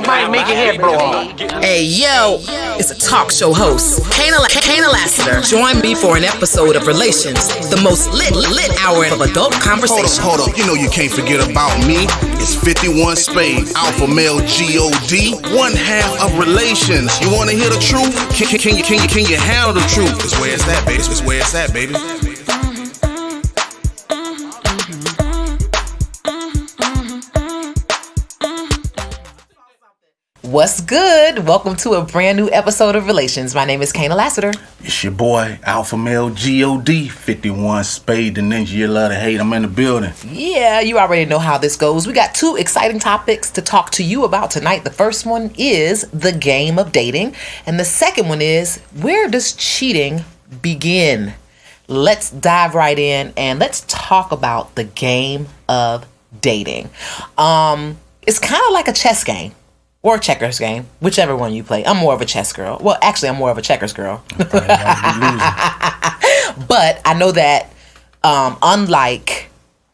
might make your head blow off. Hey, yo, it's a talk show host, Kaynah Lassiter. Join me for an episode of Relations, the most lit hour of adult conversation. Hold up, you know you can't forget about me. It's 51 Spade, alpha male G-O-D, one half of Relations. You wanna hear the truth? Can you handle the truth? It's where it's at, baby. It's where it's at, baby. What's good? Welcome to a brand new episode of Relations. My name is Kaynah Lassiter. It's your boy, alpha male G-O-D, 51 Spade, the ninja you love to hate. I'm in the building. Yeah, you already know how this goes. We got two exciting topics to talk to you about tonight. The first one is the game of dating. And the second one is, where does cheating begin? Let's dive right in and let's talk about the game of dating. It's kind of like a chess game. Or a checkers game, whichever one you play. I'm more of a chess girl. Well, actually, I'm more of a checkers girl. But I know that unlike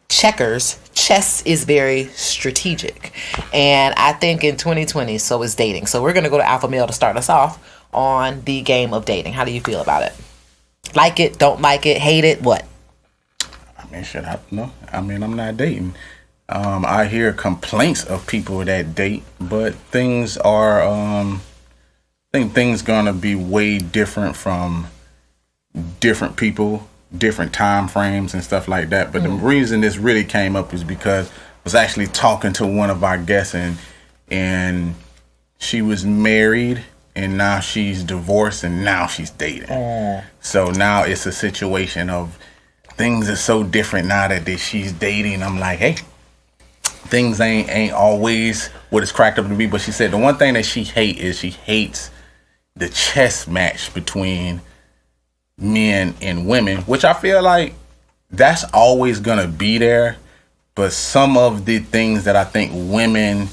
checkers, chess is very strategic. And I think in 2020, so is dating. So we're going to go to Alpha Male to start us off on the game of dating. How do you feel about it? Like it, don't like it, hate it, what? I mean, shit, I'm not dating. I hear complaints of people that date, but things are, I think things gonna be way different from different people, different time frames and stuff like that. But the reason this really came up is because I was actually talking to one of our guests and she was married and now she's divorced and now she's dating. So now it's a situation of things are so different now that she's dating. I'm like, hey, things ain't always what it's cracked up to be. But she said the one thing that she hates the chess match between men and women, which I feel like that's always gonna be there. But some of the things that I think women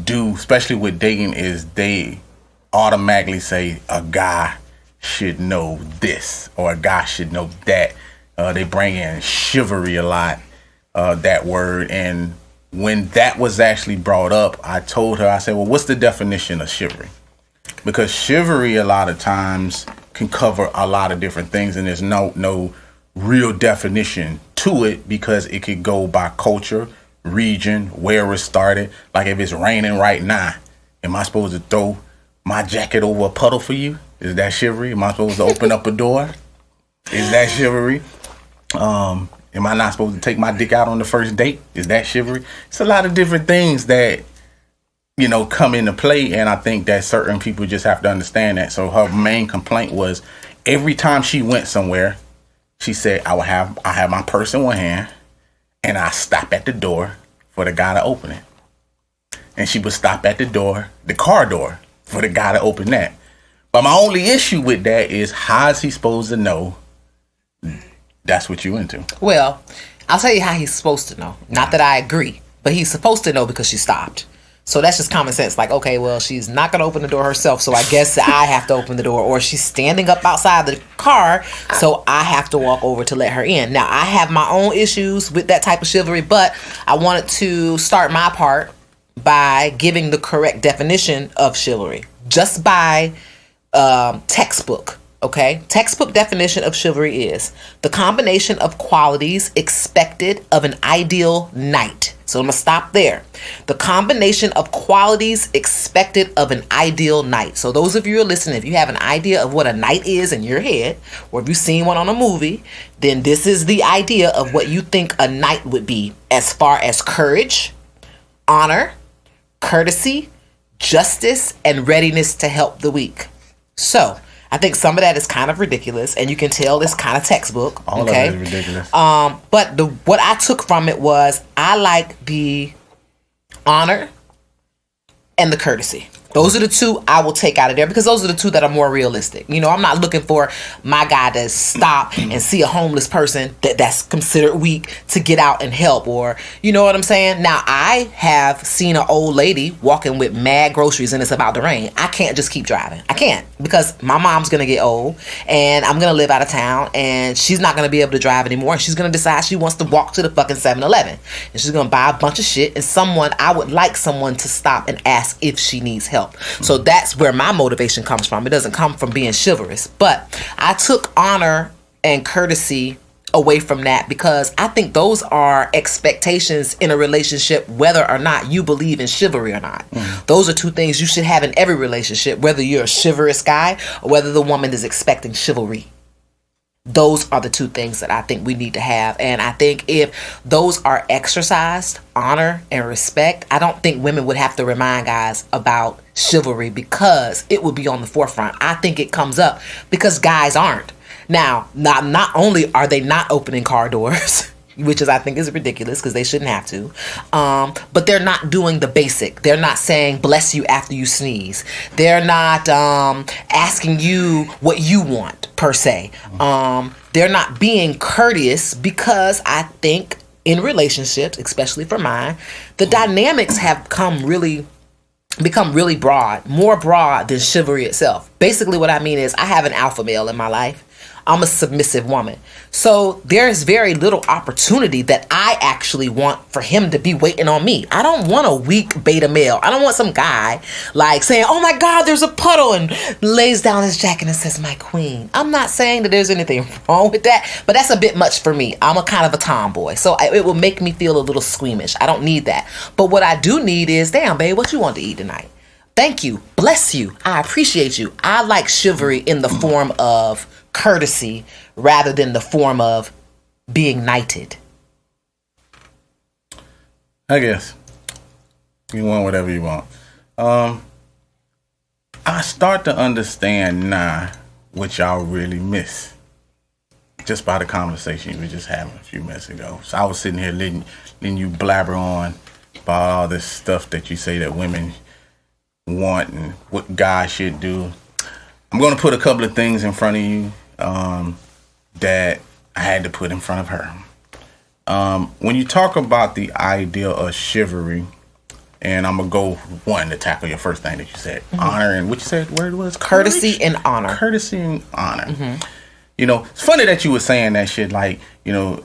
do, especially with dating, is they automatically say a guy should know this or a guy should know that. They bring in chivalry a lot. That word. And when that was actually brought up, I told her, I said, well, what's the definition of chivalry? Because chivalry a lot of times can cover a lot of different things, and there's no real definition to it because it could go by culture, region, where it started. Like if it's raining right now, am I supposed to throw my jacket over a puddle for you? Is that chivalry? Am I supposed to open up a door? Is that chivalry? Am I not supposed to take my dick out on the first date? Is that chivalry? It's a lot of different things that, come into play. And I think that certain people just have to understand that. So her main complaint was every time she went somewhere, she said, I have my purse in one hand and I stop at the door for the guy to open it. And she would stop at the door, the car door, for the guy to open that. But my only issue with that is, how is he supposed to know that's what you into? Well, I'll tell you how he's supposed to know. Not that I agree, but he's supposed to know because she stopped. So that's just common sense. Like, okay, well, she's not going to open the door herself, so I guess I have to open the door. Or she's standing up outside the car, so I have to walk over to let her in. Now, I have my own issues with that type of chivalry, but I wanted to start my part by giving the correct definition of chivalry. Just by textbook. Okay, textbook definition of chivalry is the combination of qualities expected of an ideal knight. So I'm going to stop there. The combination of qualities expected of an ideal knight. So those of you who are listening, if you have an idea of what a knight is in your head, or if you've seen one on a movie, then this is the idea of what you think a knight would be as far as courage, honor, courtesy, justice, and readiness to help the weak. So I think some of that is kind of ridiculous, and you can tell it's kind of textbook. All okay? of it is ridiculous. But what I took from it was I like the honor and the courtesy. Those are the two I will take out of there because those are the two that are more realistic. You know, I'm not looking for my guy to stop and see a homeless person that's considered weak to get out and help, or, you know what I'm saying? Now, I have seen an old lady walking with mad groceries and it's about to rain. I can't just keep driving. I can't, because my mom's going to get old and I'm going to live out of town and she's not going to be able to drive anymore. And she's going to decide she wants to walk to the fucking 7-Eleven and she's going to buy a bunch of shit, and I would like someone to stop and ask if she needs help. So that's where my motivation comes from. It doesn't come from being chivalrous. But I took honor and courtesy away from that because I think those are expectations in a relationship, whether or not you believe in chivalry or not. Those are two things you should have in every relationship, whether you're a chivalrous guy or whether the woman is expecting chivalry. Those are the two things that I think we need to have. And I think if those are exercised, honor and respect, I don't think women would have to remind guys about chivalry because it would be on the forefront. I think it comes up because guys aren't. Now, not only are they not opening car doors, which I think is ridiculous because they shouldn't have to, but they're not doing the basic. They're not saying bless you after you sneeze. They're not asking you what you want per se. They're not being courteous because I think in relationships, especially for mine, the dynamics have become really broad, more broad than chivalry itself. Basically what I mean is I have an alpha male in my life. I'm a submissive woman. So there's very little opportunity that I actually want for him to be waiting on me. I don't want a weak beta male. I don't want some guy like saying, oh my God, there's a puddle, and lays down his jacket and says, my queen. I'm not saying that there's anything wrong with that, but that's a bit much for me. I'm a kind of a tomboy. So it will make me feel a little squeamish. I don't need that. But what I do need is, damn, babe, what you want to eat tonight? Thank you. Bless you. I appreciate you. I like chivalry in the form of courtesy rather than the form of being knighted. I guess you want whatever you want. I start to understand now what y'all really miss just by the conversation you were just having a few minutes ago. So I was sitting here letting you blabber on about all this stuff that you say that women want and what guys should do. I'm going to put a couple of things in front of you that I had to put in front of her. When you talk about the idea of chivalry, and I'm going to go one to tackle your first thing that you said, honor, and what you said, word was? Courtesy and honor. Courtesy and honor. You know, it's funny that you were saying that shit, like, you know,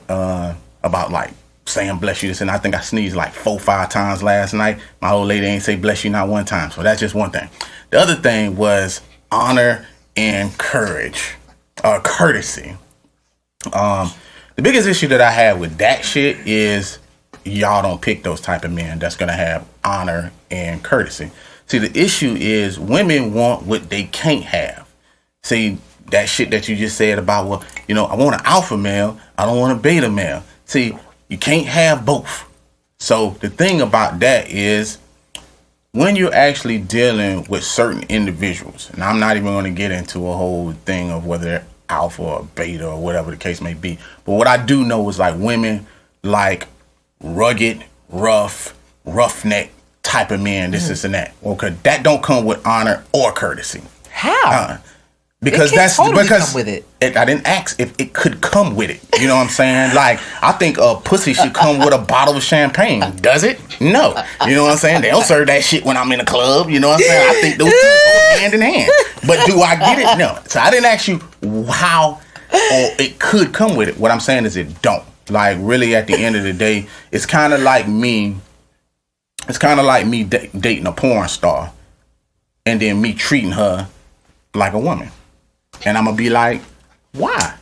about like saying bless you this, and I think I sneezed like 4-5 times last night. My old lady ain't say bless you not one time, so that's just one thing. The other thing was honor and courage. Courtesy. The biggest issue that I have with that shit is y'all don't pick those type of men that's gonna have honor and courtesy. See, the issue is women want what they can't have. See, that shit that you just said about, well, you know, I want an alpha male, I don't want a beta male. See, you can't have both. So the thing about that is when you're actually dealing with certain individuals, and I'm not even going to get into a whole thing of whether they're alpha or beta or whatever the case may be, but what I do know is like women like rugged, roughneck type of men, this and that. Okay, that don't come with honor or courtesy. How? Because that's totally because come with it. I didn't ask if it could come with it. You know what I'm saying? Like, I think a pussy should come with a bottle of champagne. Does it? No. You know what I'm saying? They don't serve that shit when I'm in a club. You know what I'm saying? I think those two go hand in hand. But do I get it? No. So I didn't ask you how it could come with it. What I'm saying is it don't. Like, really, at the end of the day, it's kind of like me. It's kind of like me dating a porn star and then me treating her like a woman. And I'm going to be like, why?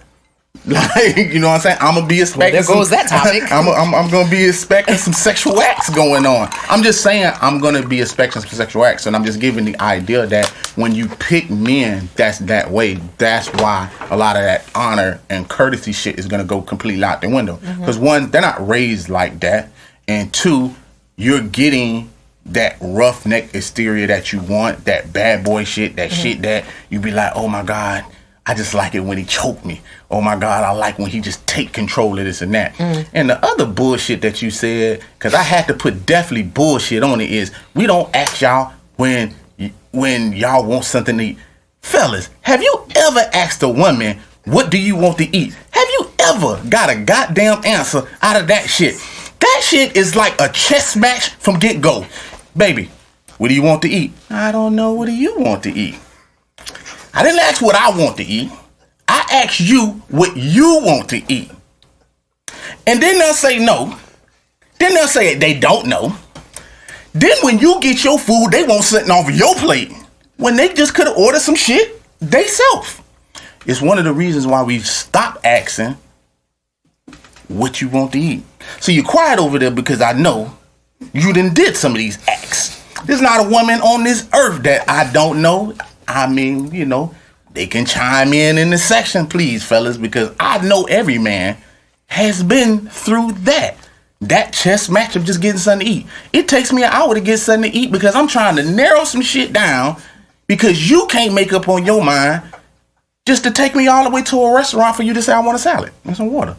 Like, you know what I'm saying? I'm going to be expecting there goes that topic. I'm going to be expecting some sexual acts going on. I'm just saying I'm going to be expecting some sexual acts. And I'm just giving the idea that when you pick men that's that way, that's why a lot of that honor and courtesy shit is going to go completely out the window. Because one, they're not raised like that. And two, you're getting that roughneck exterior that you want, that bad boy shit, that shit that you be like, oh my God, I just like it when he choke me. Oh my God, I like when he just take control of this and that. And the other bullshit that you said, because I had to put definitely bullshit on it, is we don't ask y'all when when y'all want something to eat. Fellas, have you ever asked a woman, what do you want to eat? Have you ever got a goddamn answer out of that shit? That shit is like a chess match from get-go. Baby, what do you want to eat? I don't know. What do you want to eat? I didn't ask what I want to eat. I asked you what you want to eat. And then they'll say no. Then they'll say they don't know. Then when you get your food, they want something off your plate. When they just could have ordered some shit they self. It's one of the reasons why we stopped asking what you want to eat. So you're quiet over there because I know you done did some of these acts. There's not a woman on this earth that I don't know. I mean, you know, they can chime in the section, please, fellas, because I know every man has been through that. That chess match of just getting something to eat. It takes me an hour to get something to eat because I'm trying to narrow some shit down because you can't make up on your mind just to take me all the way to a restaurant for you to say I want a salad and some water.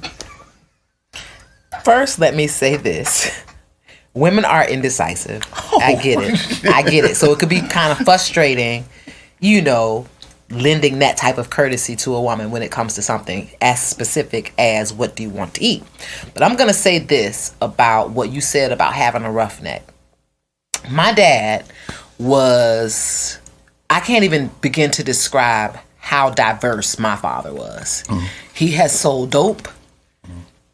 First, let me say this. Women are indecisive. I get it. I get it. So it could be kind of frustrating, you know, lending that type of courtesy to a woman when it comes to something as specific as what do you want to eat. But I'm going to say this about what you said about having a roughneck. My dad was, I can't even begin to describe how diverse my father was. He has sold dope,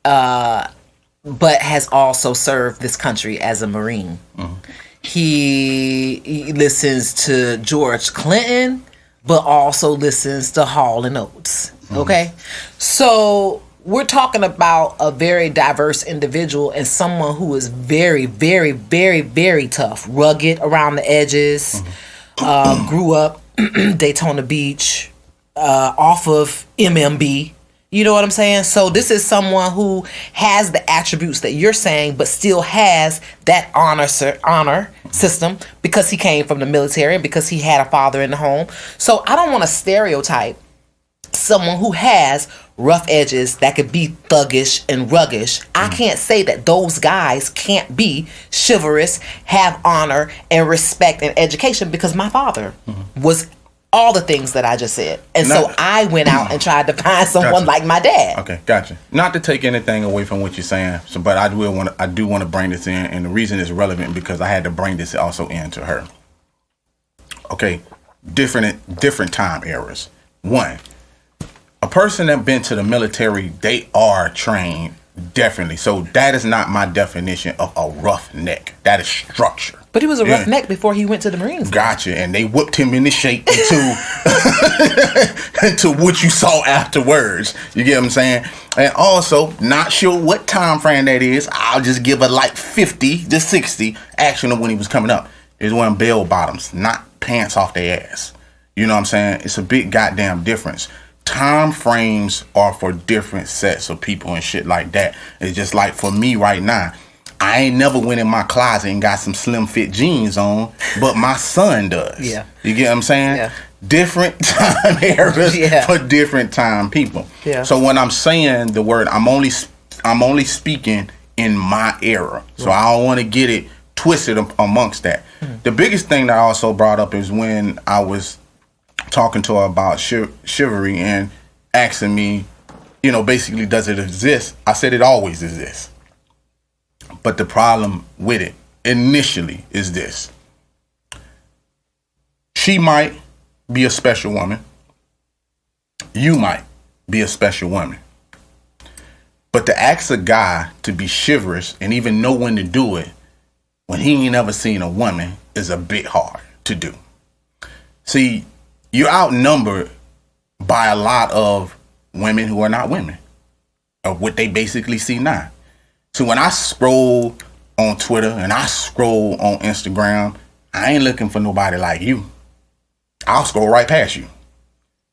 but has also served this country as a Marine. He listens to George Clinton, but also listens to Hall and Oates. Okay? So we're talking about a very diverse individual and someone who is very, very, very, very tough, rugged around the edges, grew up Daytona Beach, off of MMB. You know what I'm saying? So this is someone who has the attributes that you're saying, but still has that honor system because he came from the military and because he had a father in the home. So I don't want to stereotype someone who has rough edges that could be thuggish and ruggish. I can't say that those guys can't be chivalrous, have honor and respect and education because my father was all the things that I just said. And so I went out and tried to find someone like my dad. Okay, gotcha. Not to take anything away from what you're saying, but I do want to bring this in, and the reason it's relevant because I had to bring this also into her. Okay, different time eras. One, a person that been to the military, they are trained, definitely. So that is not my definition of a rough neck. That is structure. But he was a rough neck before he went to the Marines. Gotcha. And they whipped him into shape into what you saw afterwards. You get what I'm saying? And also, not sure what time frame that is. I'll just give it like 50 to 60 action of when he was coming up. He was wearing bell bottoms, not pants off their ass. You know what I'm saying? It's a big goddamn difference. Time frames are for different sets of people and shit like that. It's just like for me right now, I ain't never went in my closet and got some slim fit jeans on, but my son does. Yeah. You get what I'm saying? Yeah. Different time eras for different time people. Yeah. So when I'm saying the word, I'm only speaking in my era. So I don't want to get it twisted amongst that. The biggest thing that I also brought up is when I was talking to her about chivalry and asking me, you know, basically, does it exist? I said it always exists. But the problem with it initially is this. She might be a special woman. You might be a special woman. But to ask a guy to be chivalrous and even know when to do it when he ain't never seen a woman is a bit hard to do. See, you're outnumbered by a lot of women who are not women, of what they basically see now. So when I scroll on Twitter and I scroll on Instagram, I ain't looking for nobody like you. I'll scroll right past you.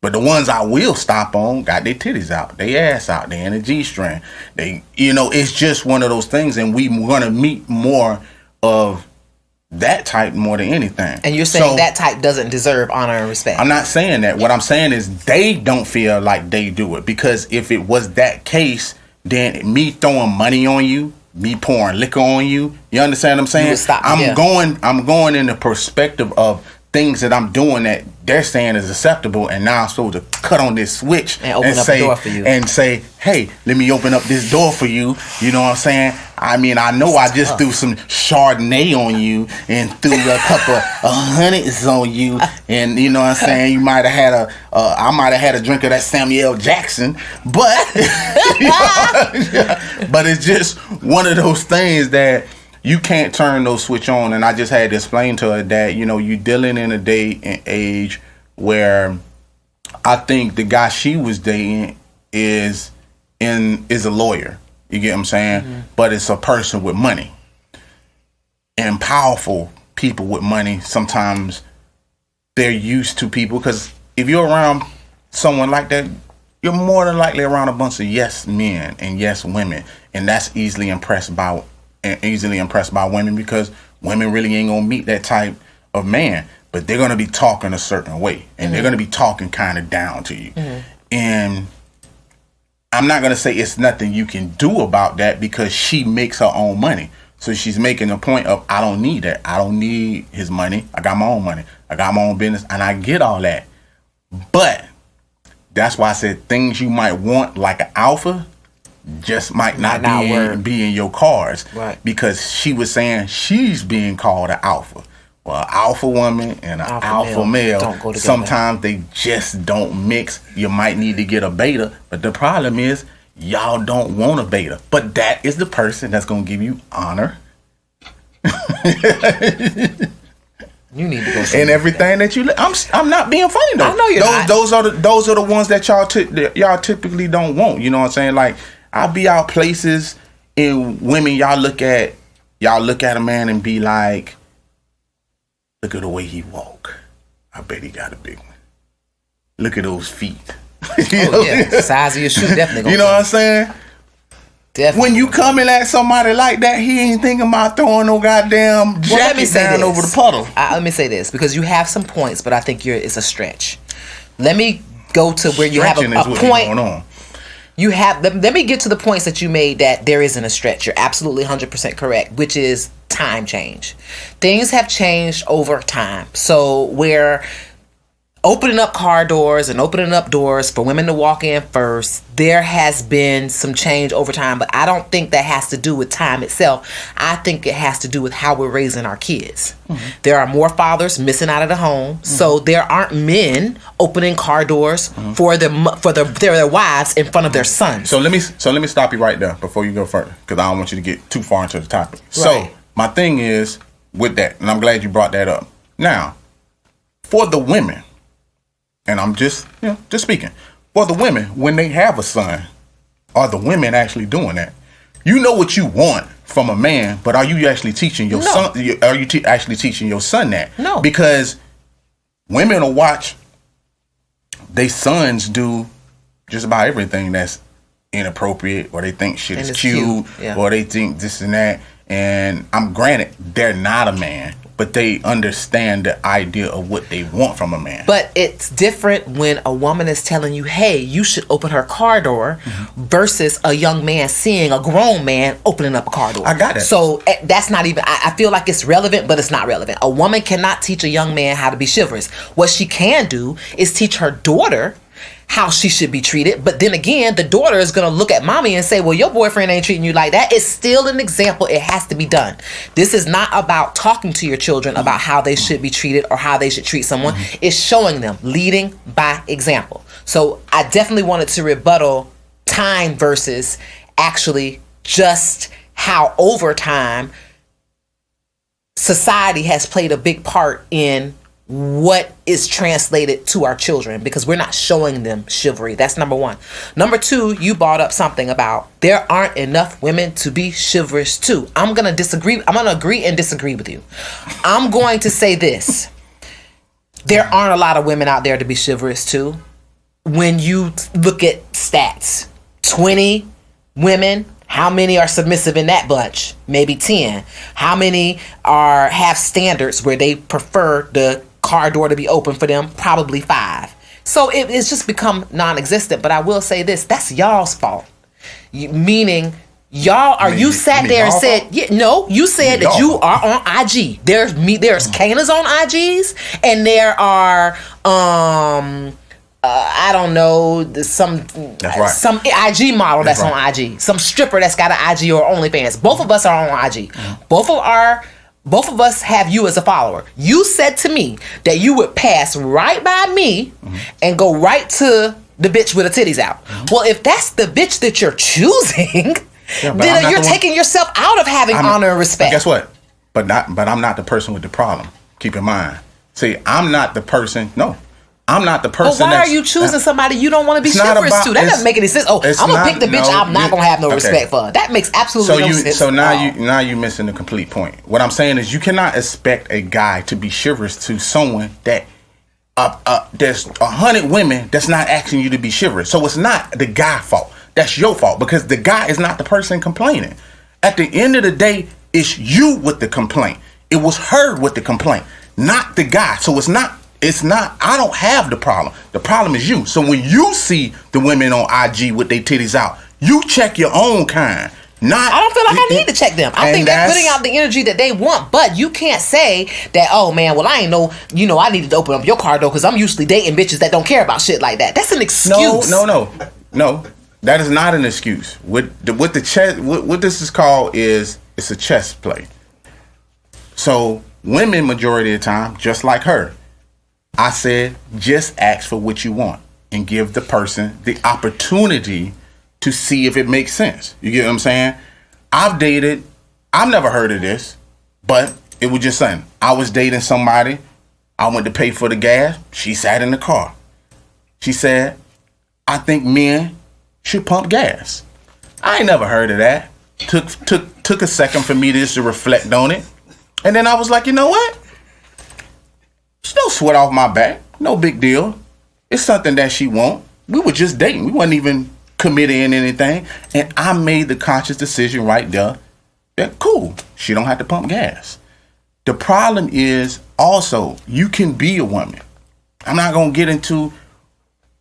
But the ones I will stop on got their titties out, their ass out, they in a G-string. They, you know, it's just one of those things, and we want to meet more of that type more than anything. And you're saying that type doesn't deserve honor and respect. I'm not saying that. What I'm saying is they don't feel like they do it, because if it was that case, then me throwing money on you, me pouring liquor on you, you understand what I'm saying? I'm going in the perspective of things that I'm doing that they're saying is acceptable, and now I'm supposed to cut on this switch and open up the door for you and say, hey, let me open up this door for you. You know what I'm saying? I mean, I know I just threw some Chardonnay on you and threw a couple of hundreds on you, and you know what I'm saying? You might have had I might have had a drink of that Samuel Jackson, but but it's just one of those things that you can't turn no switch on. And I just had to explain to her that, you know, you dealing in a day and age where I think the guy she was dating is a lawyer. You get what I'm saying? Mm-hmm. But it's a person with money. And powerful people with money, sometimes they're used to people, because if you're around someone like that, you're more than likely around a bunch of yes men and yes women, and that's easily impressed by women, because women really ain't gonna meet that type of man, but they're gonna be talking a certain way, and they're gonna be talking kind of down to you. And I'm not gonna say it's nothing you can do about that, because she makes her own money. So she's making a point of, I don't need that. I don't need his money. I got my own money. I got my own business, and I get all that. But that's why I said things you might want, like an alpha, just might not be in your cards. Right. Because she was saying she's being called an alpha. Well, an alpha woman and an alpha male don't go together. Sometimes they just don't mix. You might need to get a beta, but the problem is y'all don't want a beta. But that is the person that's going to give you honor. You need to go and everything that you. I'm not being funny though. I know you're not. Those are the ones that y'all typically don't want. You know what I'm saying? Like, I'll be out places and women, y'all look at a man and be like, look at the way he walk. I bet he got a big one. Look at those feet. The size of your shoe definitely. You know what I'm saying? Definitely. When you coming at somebody like that, he ain't thinking about throwing no goddamn jacket down over the puddle. Let me say this, because you have some points, but I think it's a stretch. Let me go to where you have a point. Going on. You have. Let me get to the points that you made that there isn't a stretch. You're absolutely 100% correct, which is time change. Things have changed over time. So where opening up car doors and opening up doors for women to walk in first, there has been some change over time, but I don't think that has to do with time itself. I think it has to do with how we're raising our kids. Mm-hmm. There are more fathers missing out of the home, so there aren't men opening car doors for their wives in front of their sons. So let me stop you right there before you go further, because I don't want you to get too far into the topic. Right. So my thing is with that, and I'm glad you brought that up. Now, for the women, and I'm just speaking for the women, when they have a son, are the women actually doing that? You know what you want from a man, but are you actually teaching your son? Are you actually teaching your son that? No, because women will watch their sons do just about everything that's inappropriate, or they think shit is cute. Yeah. Or they think this and that. And I'm granted, they're not a man, but they understand the idea of what they want from a man. But it's different when a woman is telling you, hey, you should open her car door, versus a young man seeing a grown man opening up a car door. I got it. So that's not even, I feel like it's relevant, but it's not relevant. A woman cannot teach a young man how to be chivalrous. What she can do is teach her daughter how she should be treated. But then again, the daughter is going to look at mommy and say, well, your boyfriend ain't treating you like that. It's still an example. It has to be done. This is not about talking to your children about how they should be treated or how they should treat someone. It's showing them, leading by example. So I definitely wanted to rebuttal time versus actually just how over time society has played a big part in what is translated to our children, because we're not showing them chivalry. That's number one. Number two, you brought up something about there aren't enough women to be chivalrous too. I'm going to disagree. I'm going to agree and disagree with you. I'm going to say this. There aren't a lot of women out there to be chivalrous too. When you look at stats, 20 women, how many are submissive in that bunch? Maybe 10. How many have standards where they prefer the car door to be open for them? Probably 5. So it's just become non-existent. But I will say this, that's y'all's fault. Meaning Y'all are you sat there and said no, you said that you are on IG. There's Kaynah's on IGs, and there are I don't know, some IG model that's on IG, some stripper that's got an IG or OnlyFans. Both of us are on IG. Both of us have you as a follower. You said to me that you would pass right by me and go right to the bitch with her titties out. Well, if that's the bitch that you're choosing, then you're taking yourself out of having honor and respect. Guess what? But I'm not the person with the problem. Keep in mind. See, I'm not the person. No. I'm not the person. But why are you choosing somebody you don't want to be chivalrous to? That doesn't make any sense. Oh, I'm gonna pick the bitch I'm not gonna have no respect for. That makes absolutely no sense. So now you're missing the complete point. What I'm saying is you cannot expect a guy to be chivalrous to someone that there's 100 women that's not asking you to be chivalrous. So it's not the guy's fault. That's your fault because the guy is not the person complaining. At the end of the day, it's you with the complaint. It was her with the complaint, not the guy. So it's not, I don't have the problem. The problem is you. So when you see the women on IG with their titties out, you check your own kind. I don't feel like I need to check them. I think they're putting out the energy that they want, but you can't say that, oh man, well I ain't know, I needed to open up your car door because I'm usually dating bitches that don't care about shit like that. That's an excuse. No. That is not an excuse. What this is called is it's a chess play. So women majority of the time, just like her, I said just ask for what you want and give the person the opportunity to see if it makes sense. You get what I'm saying? I've never heard of this, but it was just something. I was dating somebody. I went to pay for the gas. She sat in the car. She said, I think men should pump gas. I ain't never heard of that. Took a second for me to reflect on it. And then I was like, you know what? It's no sweat off my back. No big deal. It's something that she want. We were just dating. We wasn't even committed in anything. And I made the conscious decision right there that cool, she don't have to pump gas. The problem is also you can be a woman. I'm not going to get into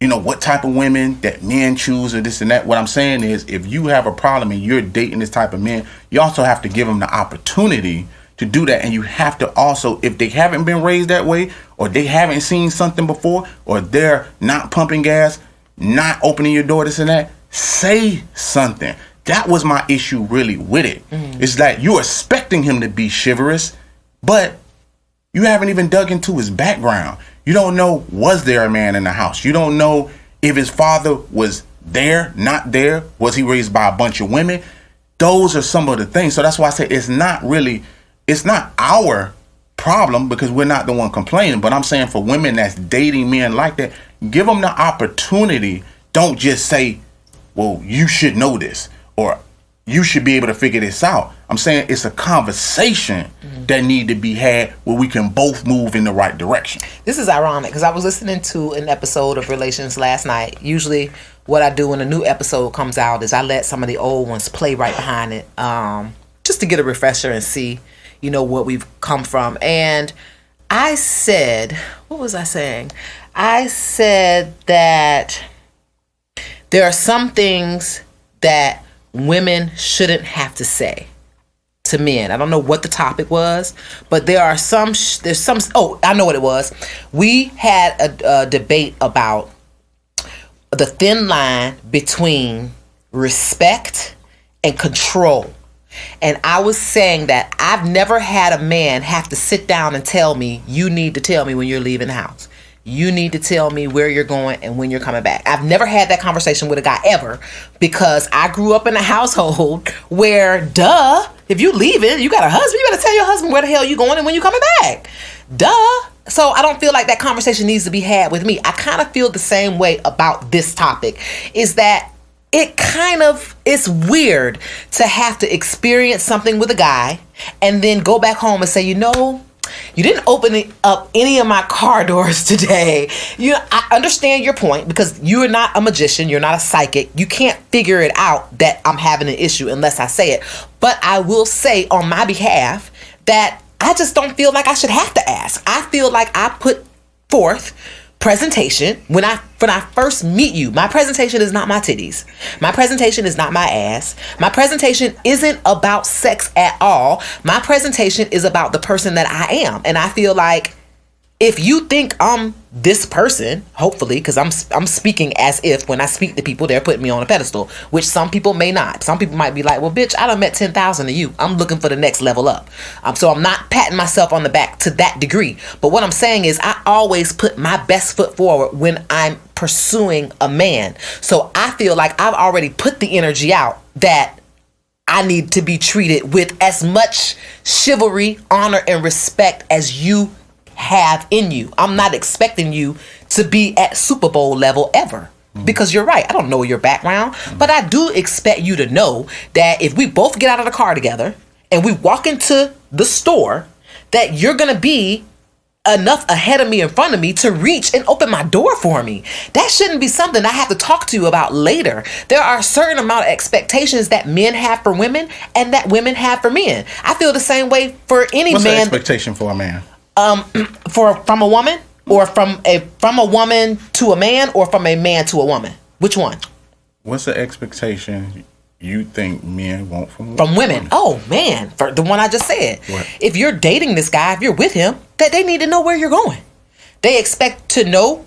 what type of women that men choose or this and that. What I'm saying is if you have a problem and you're dating this type of men, you also have to give them the opportunity to do that. And you have to also, if they haven't been raised that way or they haven't seen something before or they're not pumping gas, not opening your door, this and that, say something. That was my issue really with it. It's that you're expecting him to be chivalrous, but you haven't even dug into his background. You don't know, was there a man in the house? You don't know if his father was there, not there. Was he raised by a bunch of women? Those are some of the things. So that's why I say it's not our problem because we're not the one complaining. But I'm saying for women that's dating men like that, give them the opportunity. Don't just say, well, you should know this or you should be able to figure this out. I'm saying it's a conversation that need to be had where we can both move in the right direction. This is ironic because I was listening to an episode of Relations last night. Usually what I do when a new episode comes out is I let some of the old ones play right behind it just to get a refresher and see, what we've come from. And I said, what was I saying? I said that there are some things that women shouldn't have to say to men. I don't know what the topic was, but there's some, I know what it was. We had a debate about the thin line between respect and control. And I was saying that I've never had a man have to sit down and tell me, you need to tell me when you're leaving the house. You need to tell me where you're going and when you're coming back. I've never had that conversation with a guy ever because I grew up in a household where, if you leaving, you got a husband, you better tell your husband where the hell you going and when you coming back. So I don't feel like that conversation needs to be had with me. I kind of feel the same way about this topic, is that it's weird to have to experience something with a guy and then go back home and say, you didn't open up any of my car doors today. I understand your point because you're not a magician. You're not a psychic. You can't figure it out that I'm having an issue unless I say it. But I will say on my behalf that I just don't feel like I should have to ask. I feel like I put forth presentation. When I first meet you, my presentation is not my titties. My presentation is not my ass. My presentation isn't about sex at all. My presentation is about the person that I am. And I feel like if you think I'm this person, hopefully, because I'm speaking as if when I speak to people, they're putting me on a pedestal, which some people may not. Some people might be like, well, bitch, I done met 10,000 of you. I'm looking for the next level up. So I'm not patting myself on the back to that degree. But what I'm saying is I always put my best foot forward when I'm pursuing a man. So I feel like I've already put the energy out that I need to be treated with as much chivalry, honor, and respect as you have in you. I'm not expecting you to be at Super Bowl level ever. Because you're right, I don't know your background, but I do expect you to know that if we both get out of the car together and we walk into the store, that you're gonna be enough ahead of me, in front of me, to reach and open my door for me. That shouldn't be something I have to talk to you about later. There are a certain amount of expectations that men have for women and that women have for men. I feel the same way for any What's man. What's the expectation for a man? From a woman, or from a woman to a man, or from a man to a woman? Which one? What's the expectation you think men want from women? From women? Oh man, for the one I just said. What? If you're dating this guy, if you're with him, that they need to know where you're going. They expect to know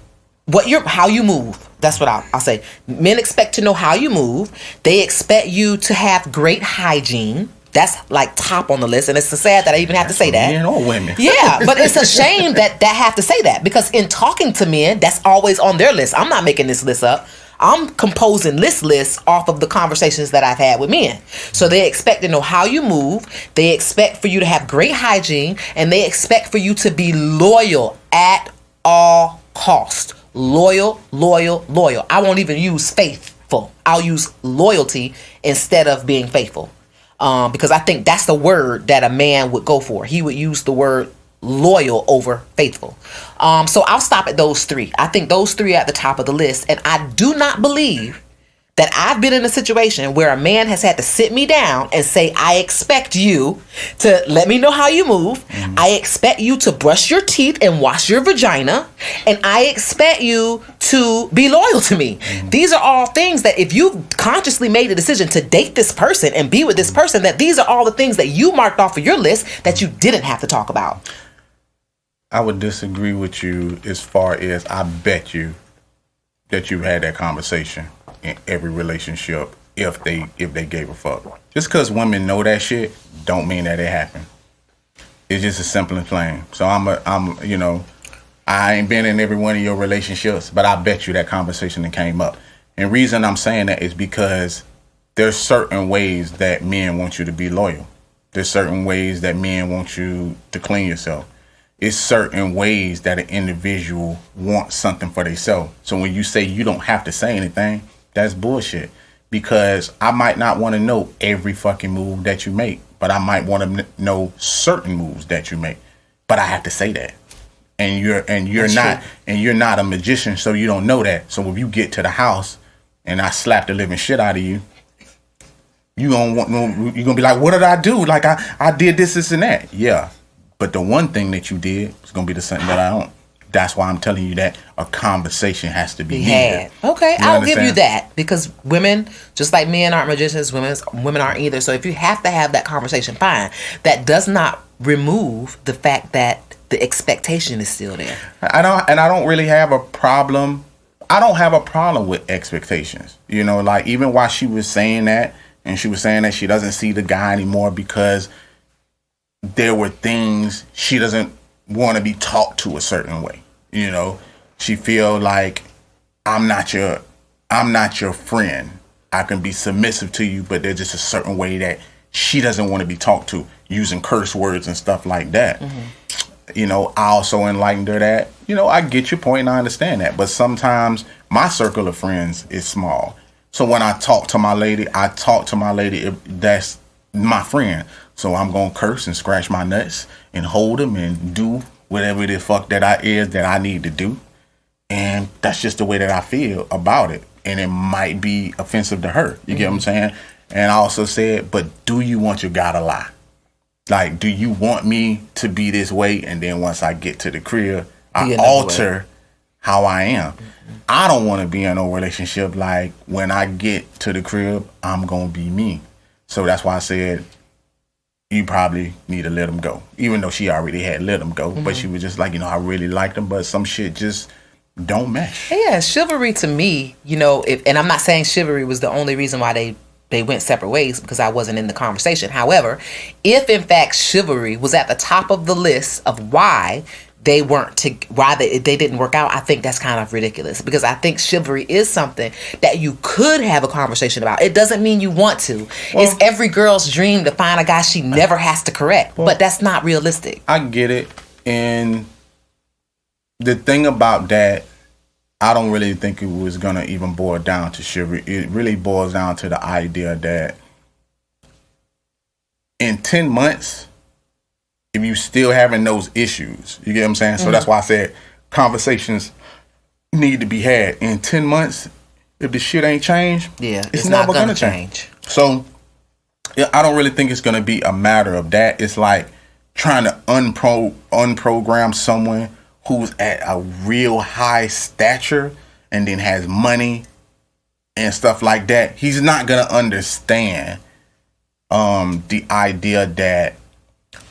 how you move. That's what I'll say. Men expect to know how you move. They expect you to have great hygiene. That's like top on the list, and it's so sad that I even have to say that. Men or women. Yeah, but it's a shame that have to say that, because in talking to men, that's always on their list. I'm not making this list up. I'm composing this list off of the conversations that I've had with men. So they expect to know how you move. They expect for you to have great hygiene, and they expect for you to be loyal at all cost. Loyal, loyal, loyal. I won't even use faithful. I'll use loyalty instead of being faithful. Because I think that's the word that a man would go for. He would use the word loyal over faithful. So I'll stop at those three. I think those three are at the top of the list. And I do not believe that I've been in a situation where a man has had to sit me down and say, I expect you to let me know how you move. Mm-hmm. I expect you to brush your teeth and wash your vagina. And I expect you to be loyal to me. Mm-hmm. These are all things that if you've consciously made a decision to date this person and be with this person, that these are all the things that you marked off of your list that you didn't have to talk about. I would disagree with you as far as I bet you that you had that conversation in every relationship if they gave a fuck. Just because women know that shit don't mean that it happened. It's just as simple and plain. So I ain't been in every one of your relationships, but I bet you that conversation came up. And reason I'm saying that is because there's certain ways that men want you to be loyal. There's certain ways that men want you to clean yourself. It's certain ways that an individual wants something for themselves. So when you say you don't have to say anything, that's bullshit. Because I might not want to know every fucking move that you make, but I might want to know certain moves that you make. But I have to say that. And you're not a magician, so you don't know that. So if you get to the house and I slap the living shit out of you, you're gonna be like, what did I do? Like I did this, and that. Yeah. But the one thing that you did is gonna be the something that I don't. That's why I'm telling you that a conversation has to be had. Okay, I'll give you that, because women, just like men aren't magicians, women aren't either. So if you have to have that conversation, fine. That does not remove the fact that the expectation is still there. I don't really have a problem. I don't have a problem with expectations. Like even while she was saying that, and she was saying that she doesn't see the guy anymore because there were things she doesn't want to be talked to a certain way. She feel like I'm not your friend. I can be submissive to you, but there's just a certain way that she doesn't want to be talked to, using curse words and stuff like that. Mm-hmm. I also enlightened her that, I get your point and I understand that, but sometimes my circle of friends is small. So when I talk to my lady, that's my friend. So I'm going to curse and scratch my nuts and hold them and do whatever the fuck that I need to do. And that's just the way that I feel about it. And it might be offensive to her. You get what I'm saying? And I also said, but do you want your guy to lie? Like, do you want me to be this way? And then once I get to the crib, I alter how I am. I don't want to be in no relationship like when I get to the crib, I'm going to be me. So that's why I said you probably need to let him go. Even though she already had let him go. But she was just like, I really liked him, but some shit just don't mesh. Yeah, chivalry to me, and I'm not saying chivalry was the only reason why they went separate ways, because I wasn't in the conversation. However, if in fact chivalry was at the top of the list of why they didn't work out, I think that's kind of ridiculous, because I think chivalry is something that you could have a conversation about. It doesn't mean you want to. It's every girl's dream to find a guy she never has to correct, but that's not realistic. I get it. And the thing about that, I don't really think it was going to even boil down to chivalry. It really boils down to the idea that in 10 months, if you still having those issues, you get what I'm saying? So that's why I said conversations need to be had. In 10 months, if the shit ain't changed, it's never going to change. So I don't really think it's going to be a matter of that. It's like trying to unprogram someone who's at a real high stature and then has money and stuff like that. He's not going to understand the idea that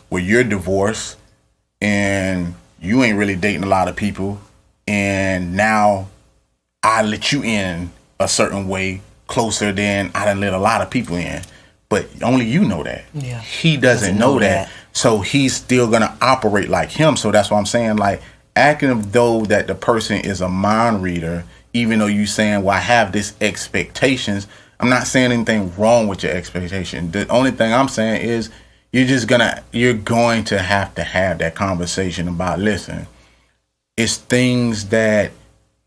you're divorced and you ain't really dating a lot of people, and now I let you in a certain way closer than I done let a lot of people in. But only you know that. Yeah. He doesn't know that. So he's still going to operate like him. So that's what I'm saying. Like, acting as though that the person is a mind reader, even though you saying, well, I have this expectations. I'm not saying anything wrong with your expectation. The only thing I'm saying is you're going to have that conversation about, listen, it's things that,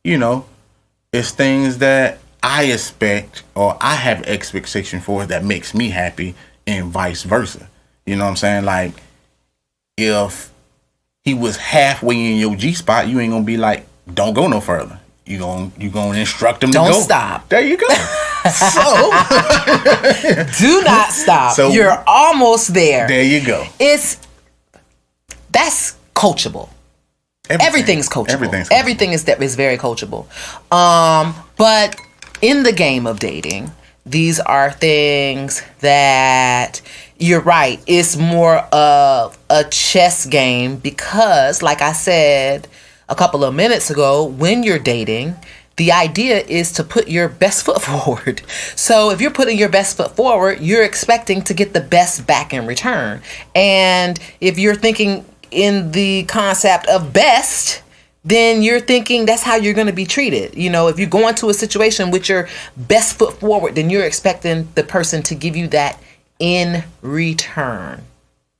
it's things that I expect or I have expectation for that makes me happy, and vice versa. You know what I'm saying? Like, if he was halfway in your G spot, you ain't gonna be like, don't go no further. You gonna instruct him to go. Don't stop. There you go. So do not stop. So you're almost there. There you go. That's coachable. Everything's coachable. Everything is very coachable. But in the game of dating, these are things that, you're right, it's more of a chess game, because like I said a couple of minutes ago, when you're dating, the idea is to put your best foot forward. So if you're putting your best foot forward, you're expecting to get the best back in return. And if you're thinking in the concept of best, then you're thinking that's how you're going to be treated. If you go into a situation with your best foot forward, then you're expecting the person to give you that in return.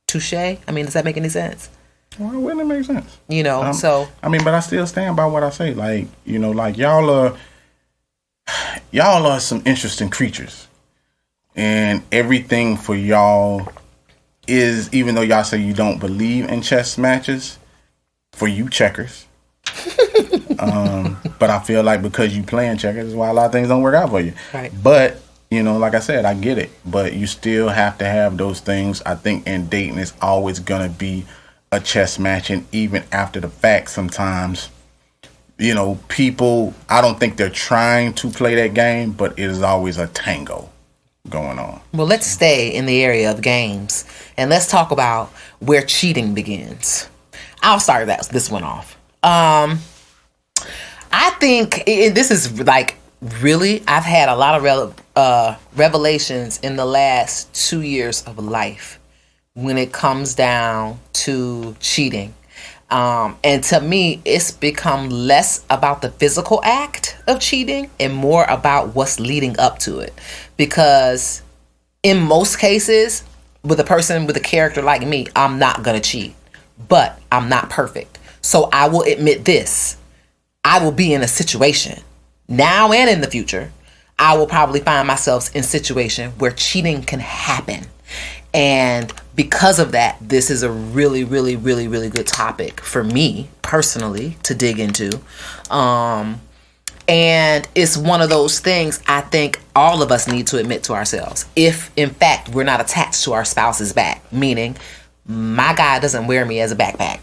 Touche? I mean, does that make any sense? Well, it wouldn't make sense. So. I mean, but I still stand by what I say. Like, like y'all are some interesting creatures. And everything for y'all is, even though y'all say you don't believe in chess matches, for you, checkers. But I feel like because you playing checkers is why a lot of things don't work out for you. Right. But, like I said, I get it. But you still have to have those things. I think in dating it's always going to be a chess match. And even after the fact, sometimes, people, I don't think they're trying to play that game, but it is always a tango going on. Well, let's stay in the area of games, and let's talk about where cheating begins. I'll start this one off. I think this is like, really, I've had a lot of revelations in the last 2 years of life when it comes down to cheating. And to me, it's become less about the physical act of cheating and more about what's leading up to it. Because in most cases, with a person with a character like me, I'm not going to cheat. But I'm not perfect. So I will admit this. I will be in a situation, now and in the future, I will probably find myself in a situation where cheating can happen. And because of that, this is a really, really, really, really good topic for me personally to dig into. And it's one of those things I think all of us need to admit to ourselves. If, in fact, we're not attached to our spouse's back, meaning my guy doesn't wear me as a backpack.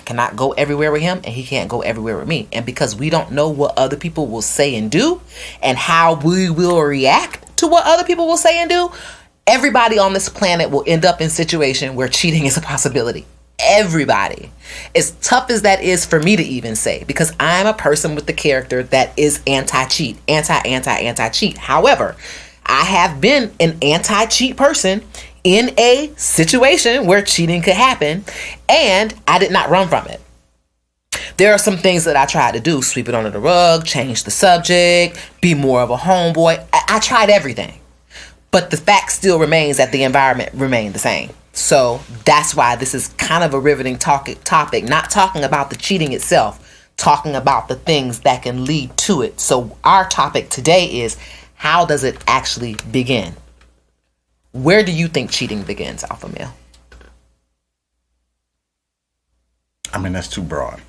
cannot go everywhere with him, and he can't go everywhere with me. And because we don't know what other people will say and do, and how we will react to what other people will say and do, everybody on this planet will end up in a situation where cheating is a possibility. Everybody. As tough as that is for me to even say, because I'm a person with the character that is anti-cheat, anti-cheat. However, I have been an anti-cheat person in a situation where cheating could happen, and I did not run from it. There are some things that I tried to do: sweep it under the rug, change the subject, be more of a homeboy. I tried everything, but the fact still remains that the environment remained the same. So that's why this is kind of a riveting topic, not talking about the cheating itself, talking about the things that can lead to it. So our topic today is, how does it actually begin? Where do you think cheating begins, Alpha Male? I mean, that's too broad.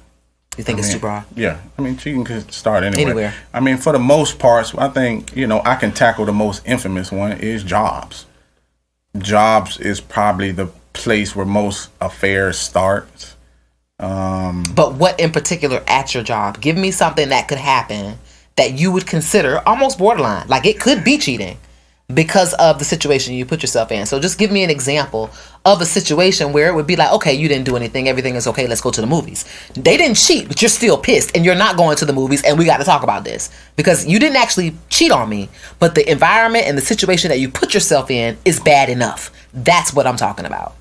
You think it's too broad? Yeah. I mean, cheating could start Anywhere. I mean, for the most parts, I think, I can tackle the most infamous one is jobs. Jobs is probably the place where most affairs start. But what in particular at your job? Give me something that could happen that you would consider almost borderline. Like, it could be cheating because of the situation you put yourself in. So just give me an example of a situation where it would be like, okay, you didn't do anything, everything is okay, let's go to the movies. They didn't cheat, but you're still pissed and you're not going to the movies, and we got to talk about this because you didn't actually cheat on me, but the environment and the situation that you put yourself in is bad enough. That's what I'm talking about.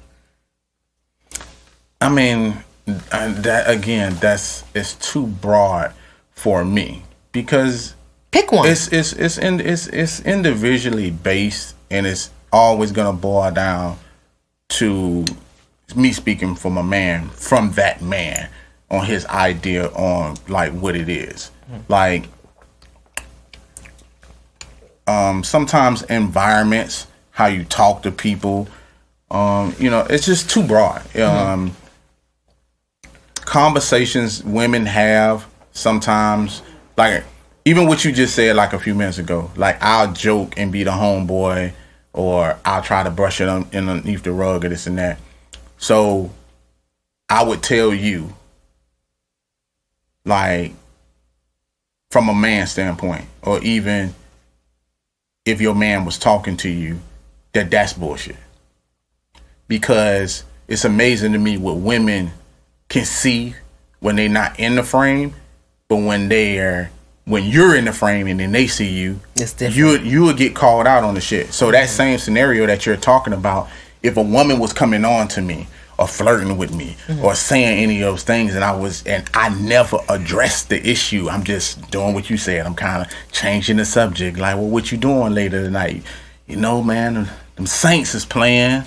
I mean, it's too broad for me, because pick one. It's individually based, and it's always gonna boil down to me speaking from a man, from that man, on his idea on like what it is. Like sometimes environments, how you talk to people, it's just too broad. Conversations women have sometimes, like even what you just said like a few minutes ago, like I'll joke and be the homeboy, or I'll try to brush it underneath the rug or this and that. So I would tell you, like, from a man's standpoint, or even if your man was talking to you, that's bullshit. Because it's amazing to me what women can see when they're not in the frame, but when you're in the frame and then they see you, it's different. You would get called out on the shit. So that same scenario that you're talking about, if a woman was coming on to me or flirting with me or saying any of those things, and I never addressed the issue, I'm just doing what you said. I'm kind of changing the subject. Like, well, what you doing later tonight? Man, them Saints is playing.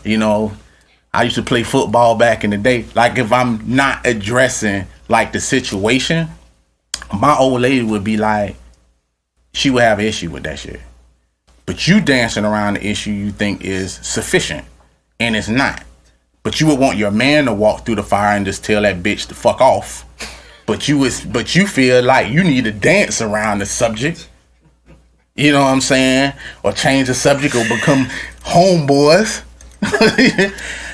I used to play football back in the day. Like, if I'm not addressing like the situation, my old lady would be like, she would have an issue with that shit. But you dancing around the issue you think is sufficient, and it's not. But you would want your man to walk through the fire and just tell that bitch to fuck off. But you feel like you need to dance around the subject. You know what I'm saying? Or change the subject, or become homeboys.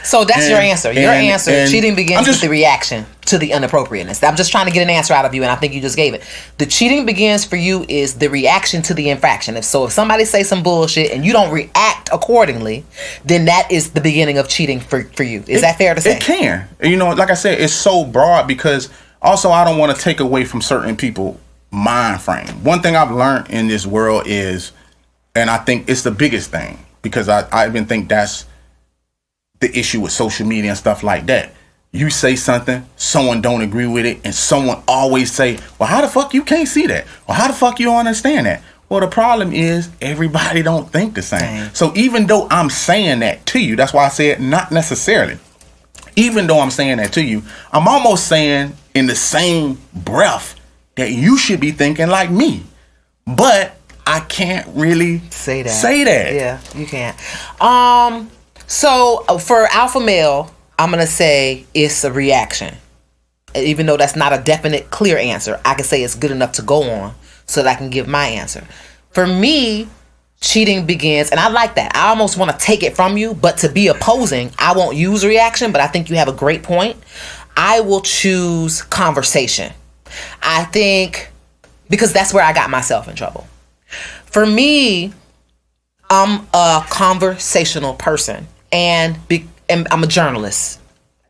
So that's your answer. Your answer, cheating begins with the reaction to the inappropriateness. I'm just trying to get an answer out of you, and I think you just gave it. The cheating begins for you is the reaction to the infraction. If somebody say some bullshit and you don't react accordingly, then that is the beginning of cheating for you. Is that fair to say? It can. Like I said, it's so broad, because also I don't want to take away from certain people mind frame. One thing I've learned in this world is, and I think it's the biggest thing, because I even think that's the issue with social media and stuff like that. You say something, someone don't agree with it, and someone always say, well, how the fuck you can't see that? Or how the fuck you don't understand that? Well, the problem is everybody don't think the same. So even though I'm saying that to you, that's why I said not necessarily. Even though I'm saying that to you, I'm almost saying in the same breath that you should be thinking like me. But I can't really say that. Yeah, you can't. So for alpha male, I'm going to say it's a reaction. Even though that's not a definite, clear answer, I can say it's good enough to go on so that I can give my answer. For me, cheating begins, and I like that. I almost want to take it from you, but to be opposing, I won't use reaction, but I think you have a great point. I will choose conversation. I think because that's where I got myself in trouble. For me, I'm a conversational person, and I'm a journalist.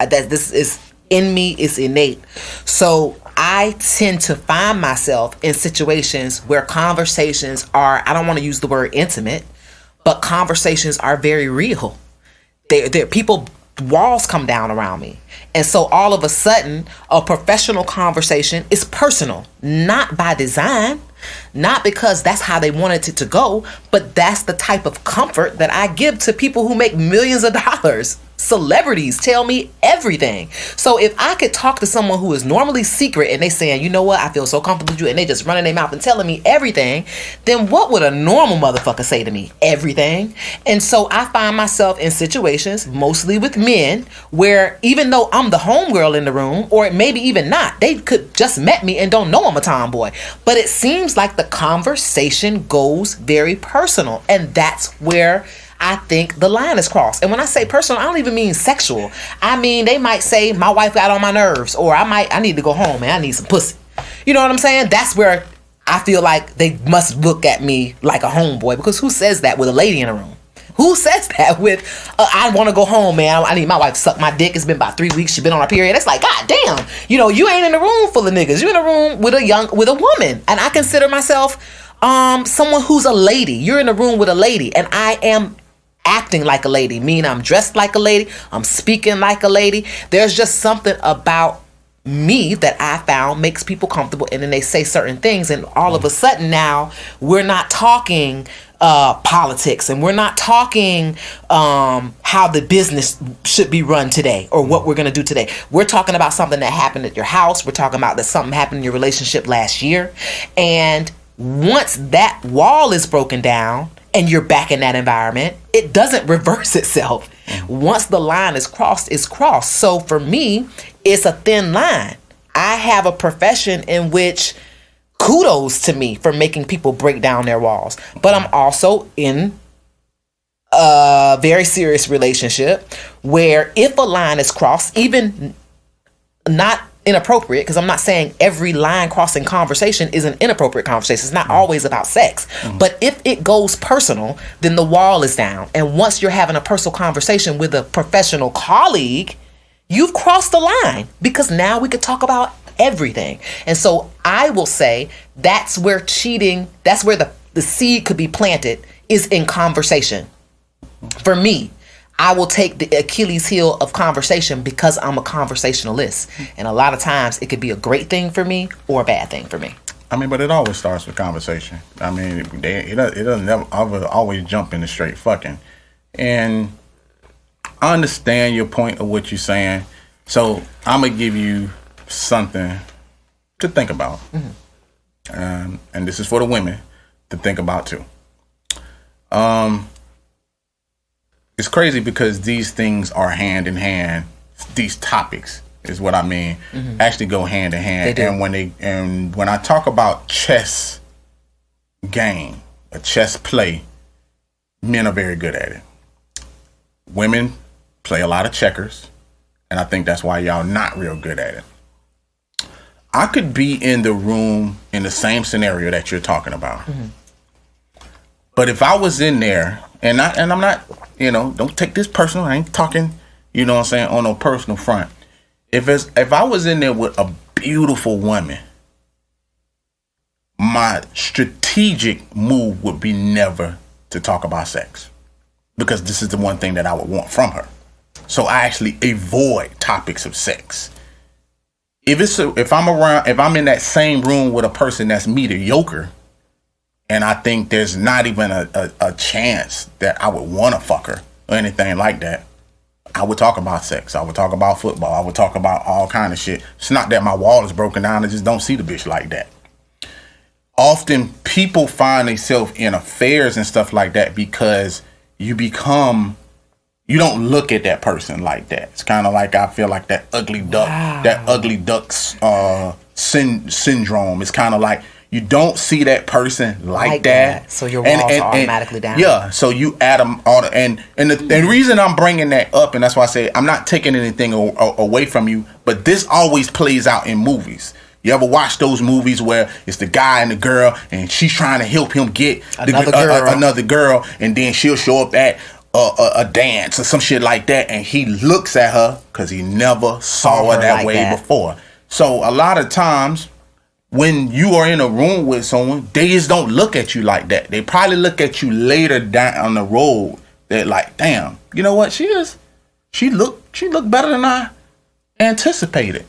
That this is in me, is innate. So I tend to find myself in situations where conversations are, I don't want to use the word intimate, but conversations are very real. They're people, walls come down around me. And so all of a sudden, a professional conversation is personal, not by design, not because that's how they wanted it to go, but that's the type of comfort that I give to people who make millions of dollars. Celebrities tell me everything. So if I could talk to someone who is normally secret and they saying, you know what, I feel so comfortable with you, and they just running their mouth and telling me everything, then what would a normal motherfucker say to me? Everything. And so I find myself in situations, mostly with men, where even though I'm the homegirl in the room, or maybe even not, they could just met me and don't know I'm a tomboy, but it seems like the conversation goes very personal, and that's where I think the line is crossed. And when I say personal, I don't even mean sexual. I mean, they might say my wife got on my nerves, or I need to go home, man. I need some pussy. You know what I'm saying? That's where I feel like they must look at me like a homeboy, because who says that with a lady in a room? Who says that with, I want to go home, man. I need my wife to suck my dick. It's been about 3 weeks. She been on her period. It's like, God damn. You know, you ain't in a room full of niggas. You in a room with a woman. And I consider myself someone who's a lady. You're in a room with a lady, and I am acting like a lady, meaning I'm dressed like a lady, I'm speaking like a lady. There's just something about me that I found makes people comfortable, and then they say certain things, and all of a sudden now we're not talking politics, and we're not talking how the business should be run today, or what we're going to do today. We're talking about something that happened at your house. We're talking about that something happened in your relationship last year, and once that wall is broken down and you're back in that environment, it doesn't reverse itself. Once the line is crossed, it's crossed. So for me, it's a thin line. I have a profession in which, kudos to me for making people break down their walls. But I'm also in a very serious relationship where if a line is crossed, even not inappropriate, because I'm not saying every line crossing conversation is an inappropriate conversation. It's not always about sex. But if it goes personal, then the wall is down. And once you're having a personal conversation with a professional colleague, you've crossed the line, because now we could talk about everything. And so I will say that's where cheating, that's where the seed could be planted, is in conversation. For me, I will take the Achilles heel of conversation because I'm a conversationalist. And a lot of times it could be a great thing for me or a bad thing for me. I mean, but it always starts with conversation. I mean, it doesn't never always jump into straight fucking. And I understand your point of what you're saying. So I'm going to give you something to think about. And this is for the women to think about too. It's crazy because these things are hand in hand. These topics is what I mean. Actually go hand in hand. And when I talk about chess game, a chess play, men are very good at it. Women play a lot of checkers, and I think that's why y'all not real good at it. I could be in the room in the same scenario that you're talking about. But if I was in there, and I'm not, don't take this personal. I ain't talking, what I'm saying, on a personal front. If I was in there with a beautiful woman, my strategic move would be never to talk about sex, because this is the one thing that I would want from her. So I actually avoid topics of sex. If I'm in that same room with a person that's mediocre, and I think there's not even a chance that I would want to fuck her or anything like that, I would talk about sex. I would talk about football. I would talk about all kind of shit. It's not that my wall is broken down. I just don't see the bitch like that. Often people find themselves in affairs and stuff like that because you don't look at that person like that. It's kind of like, I feel like that ugly duck, that ugly duck's syndrome. It's kind of like, you don't see that person like that. So your walls are automatically down. Yeah, so you add them all, and the reason I'm bringing that up, and that's why I say I'm not taking anything away from you, but this always plays out in movies. You ever watch those movies where it's the guy and the girl, and she's trying to help him get another girl, and then she'll show up at a dance or some shit like that, and he looks at her because he never saw her that way before. So a lot of times when you are in a room with someone, they just don't look at you like that. They probably look at you later down the road. They're like, damn, you know what? She looked better than I anticipated.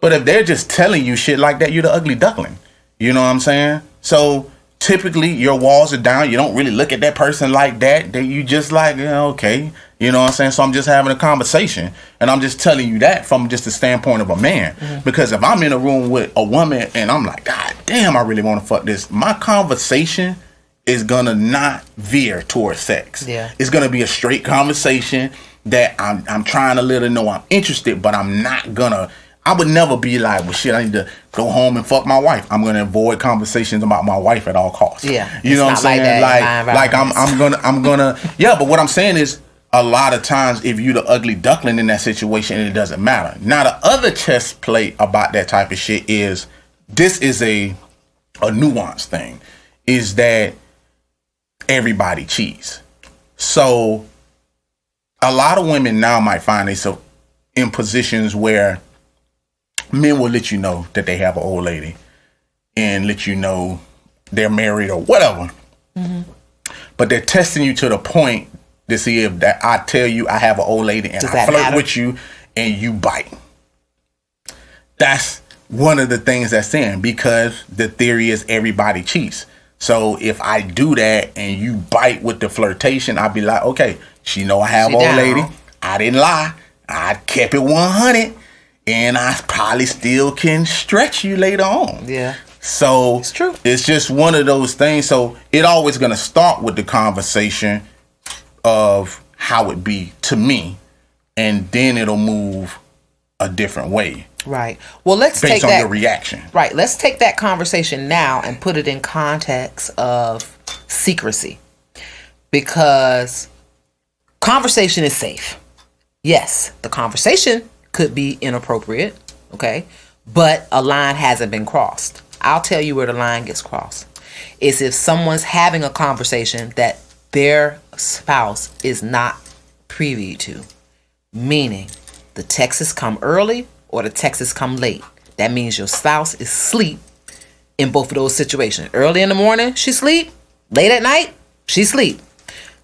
But if they're just telling you shit like that, you're the ugly duckling. You know what I'm saying? So typically your walls are down. You don't really look at that person like that. You just like, yeah, okay. You know what I'm saying? So I'm just having a conversation. And I'm just telling you that from just the standpoint of a man. Mm-hmm. Because if I'm in a room with a woman and I'm like, God damn, I really want to fuck this. My conversation is going to not veer towards sex. Yeah. It's going to be a straight conversation that I'm trying to let her know I'm interested, but I'm not going to. I would never be like, well, shit, I need to go home and fuck my wife. I'm gonna avoid conversations about my wife at all costs. Yeah, you know what I'm saying? Like I'm gonna. Yeah, but what I'm saying is, a lot of times, if you the ugly duckling in that situation, it doesn't matter. Now, the other chess play about that type of shit is, this is a nuanced thing, is that everybody cheats. So, a lot of women now might find themselves in positions where men will let you know that they have an old lady and let you know they're married or whatever. Mm-hmm. But they're testing you to the point to see if that I tell you I have an old lady and I flirt with you and you bite. That's one of the things that's in, because the theory is everybody cheats. So if I do that and you bite with the flirtation, I'll be like, okay, she know I have an old lady. I didn't lie. I kept it 100. And I probably still can stretch you later on. Yeah. So it's true. It's just one of those things. So it always going to start with the conversation of how it be to me, and then it'll move a different way. Right. Well, let's take that. Based on your reaction. Right. Let's take that conversation now and put it in context of secrecy. Because conversation is safe. Yes, the conversation could be inappropriate, okay? But a line hasn't been crossed. I'll tell you where the line gets crossed. It's if someone's having a conversation that their spouse is not privy to. Meaning, the texts come early or the texts come late. That means your spouse is asleep in both of those situations. Early in the morning, she sleep. Late at night, she sleep.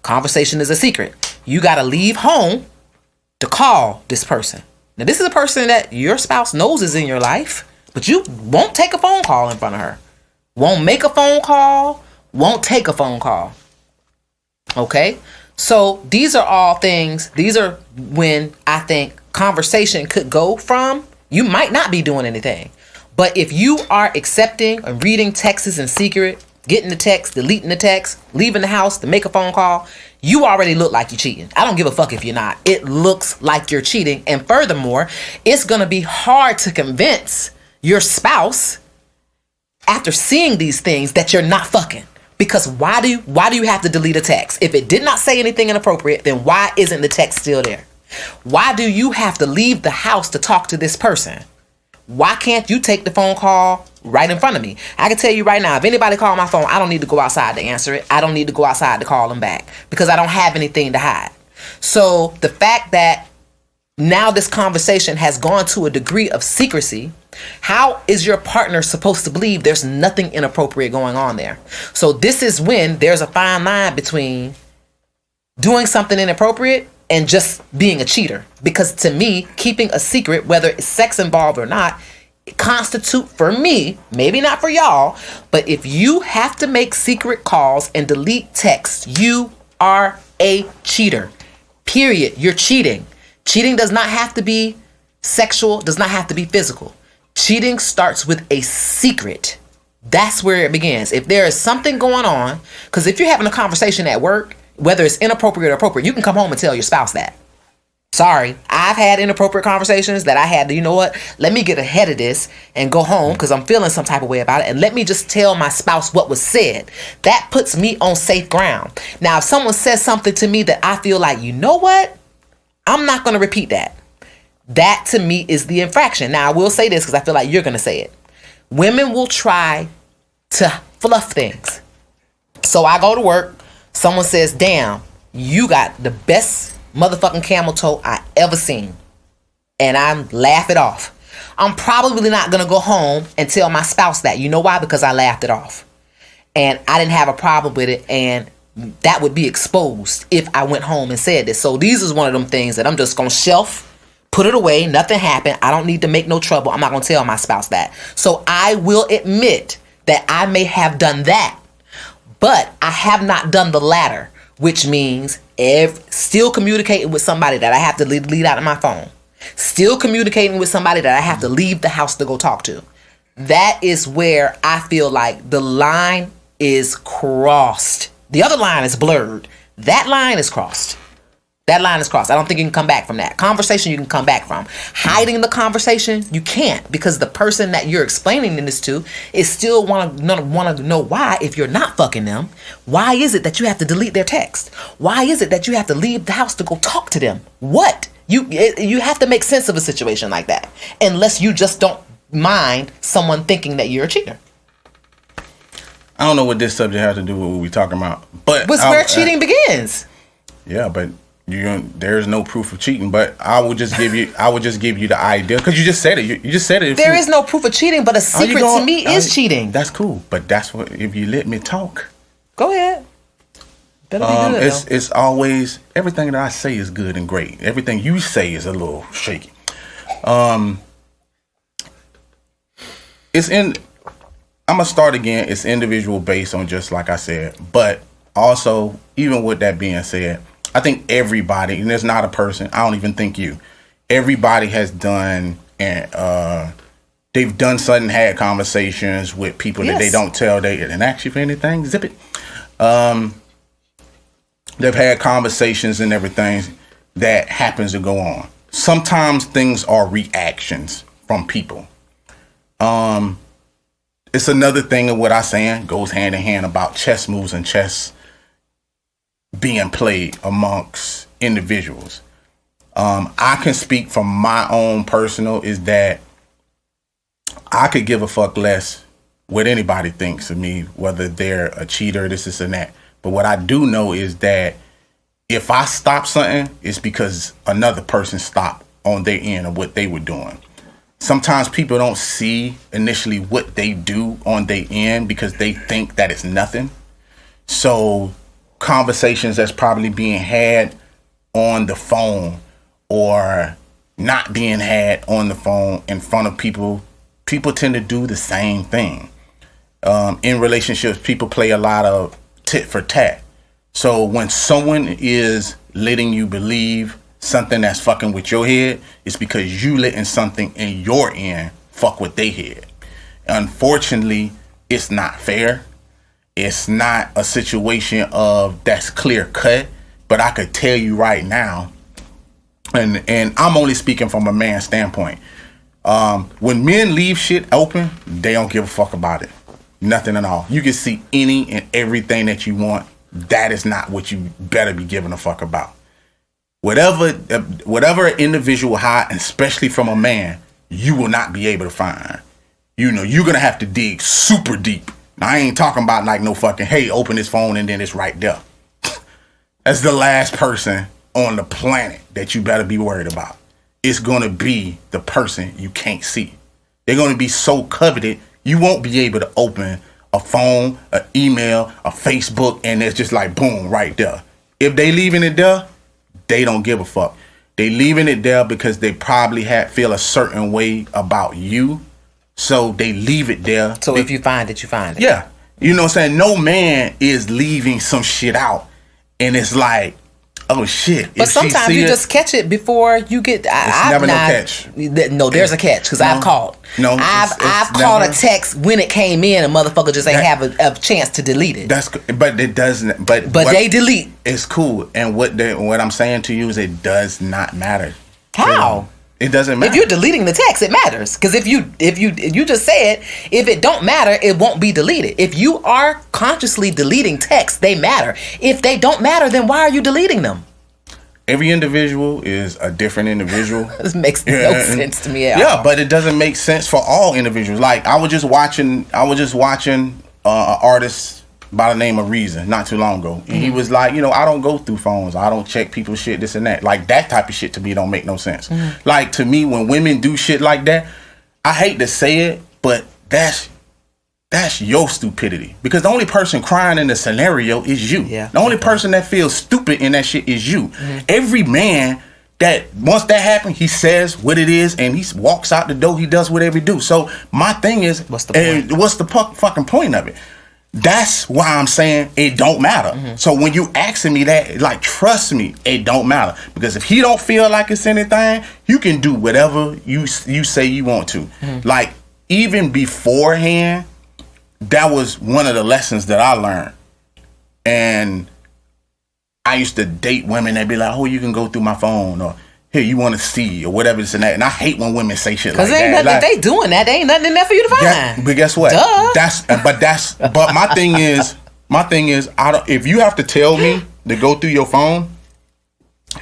Conversation is a secret. You got to leave home to call this person. Now, this is a person that your spouse knows is in your life, but you won't take a phone call in front of her. Won't make a phone call, won't take a phone call. Okay? So these are all things, these are when I think conversation could go from, you might not be doing anything. But if you are accepting and reading texts in secret, getting the text, deleting the text, leaving the house to make a phone call, you already look like you're cheating. I don't give a fuck if you're not. It looks like you're cheating. And furthermore, it's going to be hard to convince your spouse after seeing these things that you're not fucking. Because why do you have to delete a text? If it did not say anything inappropriate, then why isn't the text still there? Why do you have to leave the house to talk to this person? Why can't you take the phone call right in front of me? I can tell you right now, if anybody call my phone, I don't need to go outside to answer it. I don't need to go outside to call them back because I don't have anything to hide. So the fact that now this conversation has gone to a degree of secrecy, how is your partner supposed to believe there's nothing inappropriate going on there? So this is when there's a fine line between doing something inappropriate and just being a cheater. Because to me, keeping a secret, whether it's sex involved or not, constitute for me, maybe not for y'all, but if you have to make secret calls and delete texts, you are a cheater. Period. You're cheating. Cheating does not have to be sexual, does not have to be physical. Cheating starts with a secret. That's where it begins. If there is something going on, because if you're having a conversation at work, whether it's inappropriate or appropriate, you can come home and tell your spouse that. Sorry, I've had inappropriate conversations that I had to, you know what? Let me get ahead of this and go home because I'm feeling some type of way about it. And let me just tell my spouse what was said. That puts me on safe ground. Now, if someone says something to me that I feel like, you know what? I'm not going to repeat that. That to me is the infraction. Now, I will say this because I feel like you're going to say it. Women will try to fluff things. So I go to work. Someone says, damn, you got the best motherfucking camel toe I ever seen. And I'm laugh it off. I'm probably not going to go home and tell my spouse that. You know why? Because I laughed it off. And I didn't have a problem with it. And that would be exposed if I went home and said this. So these is one of them things that I'm just going to shelf, put it away. Nothing happened. I don't need to make no trouble. I'm not going to tell my spouse that. So I will admit that I may have done that. But I have not done the latter, which means still communicating with somebody that I have to leave out of my phone. Still communicating with somebody that I have to leave the house to go talk to. That is where I feel like the line is crossed. The other line is blurred. That line is crossed. That line is crossed. I don't think you can come back from that. Conversation you can come back from. Hiding the conversation, you can't, because the person that you're explaining this to is still want to know why, if you're not fucking them, why is it that you have to delete their text? Why is it that you have to leave the house to go talk to them? What? You have to make sense of a situation like that, unless you just don't mind someone thinking that you're a cheater. I don't know what this subject has to do with what we're talking about, but it's where cheating begins. Yeah, but there's no proof of cheating. But I would just give you the idea, because you just said it. You just said it. There is no proof of cheating, but a secret to me is cheating. That's cool, but that's what, if you let me talk. Go ahead. That'll be good. It's always, everything that I say is good and great. Everything you say is a little shaky. I'm gonna start again. It's individual based on, just like I said, but also, even with that being said, I think everybody, and there's not a person, I don't even think you, everybody has done, and they've done something, had conversations with people that they don't tell, they didn't ask you for anything, zip it. They've had conversations and everything that happens to go on. Sometimes things are reactions from people. It's another thing of what I'm saying goes hand in hand about chess moves and chess being played amongst individuals. I can speak from my own personal, is that I could give a fuck less what anybody thinks of me, whether they're a cheater, this and that. But what I do know is that if I stop something, it's because another person stopped on their end of what they were doing. Sometimes people don't see initially what they do on their end because they think that it's nothing. So conversations that's probably being had on the phone or not being had on the phone in front of people tend to do the same thing. In relationships, people play a lot of tit for tat. So when someone is letting you believe something that's fucking with your head, it's because you letting something in your end fuck with their head. Unfortunately, it's not fair. It's not a situation of that's clear cut, but I could tell you right now, and I'm only speaking from a man's standpoint. When men leave shit open, they don't give a fuck about it. Nothing at all. You can see any and everything that you want. That is not what you better be giving a fuck about. Whatever an individual hide, especially from a man, you will not be able to find. You know, you're gonna have to dig super deep. Now, I ain't talking about like no fucking, hey, open this phone and then it's right there. That's the last person on the planet that you better be worried about. It's gonna be the person you can't see. They're gonna be so coveted, you won't be able to open a phone, an email, a Facebook, and it's just like boom, right there. If they leaving it there, they don't give a fuck. They leaving it there because they probably feel a certain way about you. So they leave it there. So if you find it, you find it. Yeah. You know what I'm saying? No man is leaving some shit out. And it's like, oh shit. But sometimes you just catch it before you get. I've never not, no catch. No, there's a catch because I've caught. No, I've caught a text when it came in. A motherfucker just ain't have a chance to delete it. But it doesn't. But they delete. It's cool. And what I'm saying to you is it does not matter. How? It doesn't matter. If you're deleting the text, it matters. Because if you just said, if it don't matter, it won't be deleted. If you are consciously deleting texts, they matter. If they don't matter, then why are you deleting them? Every individual is a different individual. This makes no sense to me at all. Yeah, but it doesn't make sense for all individuals. Like I was just watching an artist by the name of Reason not too long ago. And he was like, I don't go through phones. I don't check people's shit, this and that. Like that type of shit to me don't make no sense. Like to me, when women do shit like that, I hate to say it, but that's your stupidity. Because the only person crying in the scenario is you. Yeah. The only person that feels stupid in that shit is you. Every man that once that happens, he says what it is and he walks out the door, he does whatever he do. So my thing is, what's the fucking point of it? That's why I'm saying it don't matter. So when you asking me that, like, trust me, it don't matter. Because if he don't feel like it's anything, you can do whatever you say you want to. Like, even beforehand, that was one of the lessons that I learned. And I used to date women that be like, oh, you can go through my phone, or here, you want to see, or whatever this and that. And I hate when women say shit like that. Because if they doing that, there ain't nothing in there for you to find. But guess what? Duh. But my thing is, if you have to tell me to go through your phone,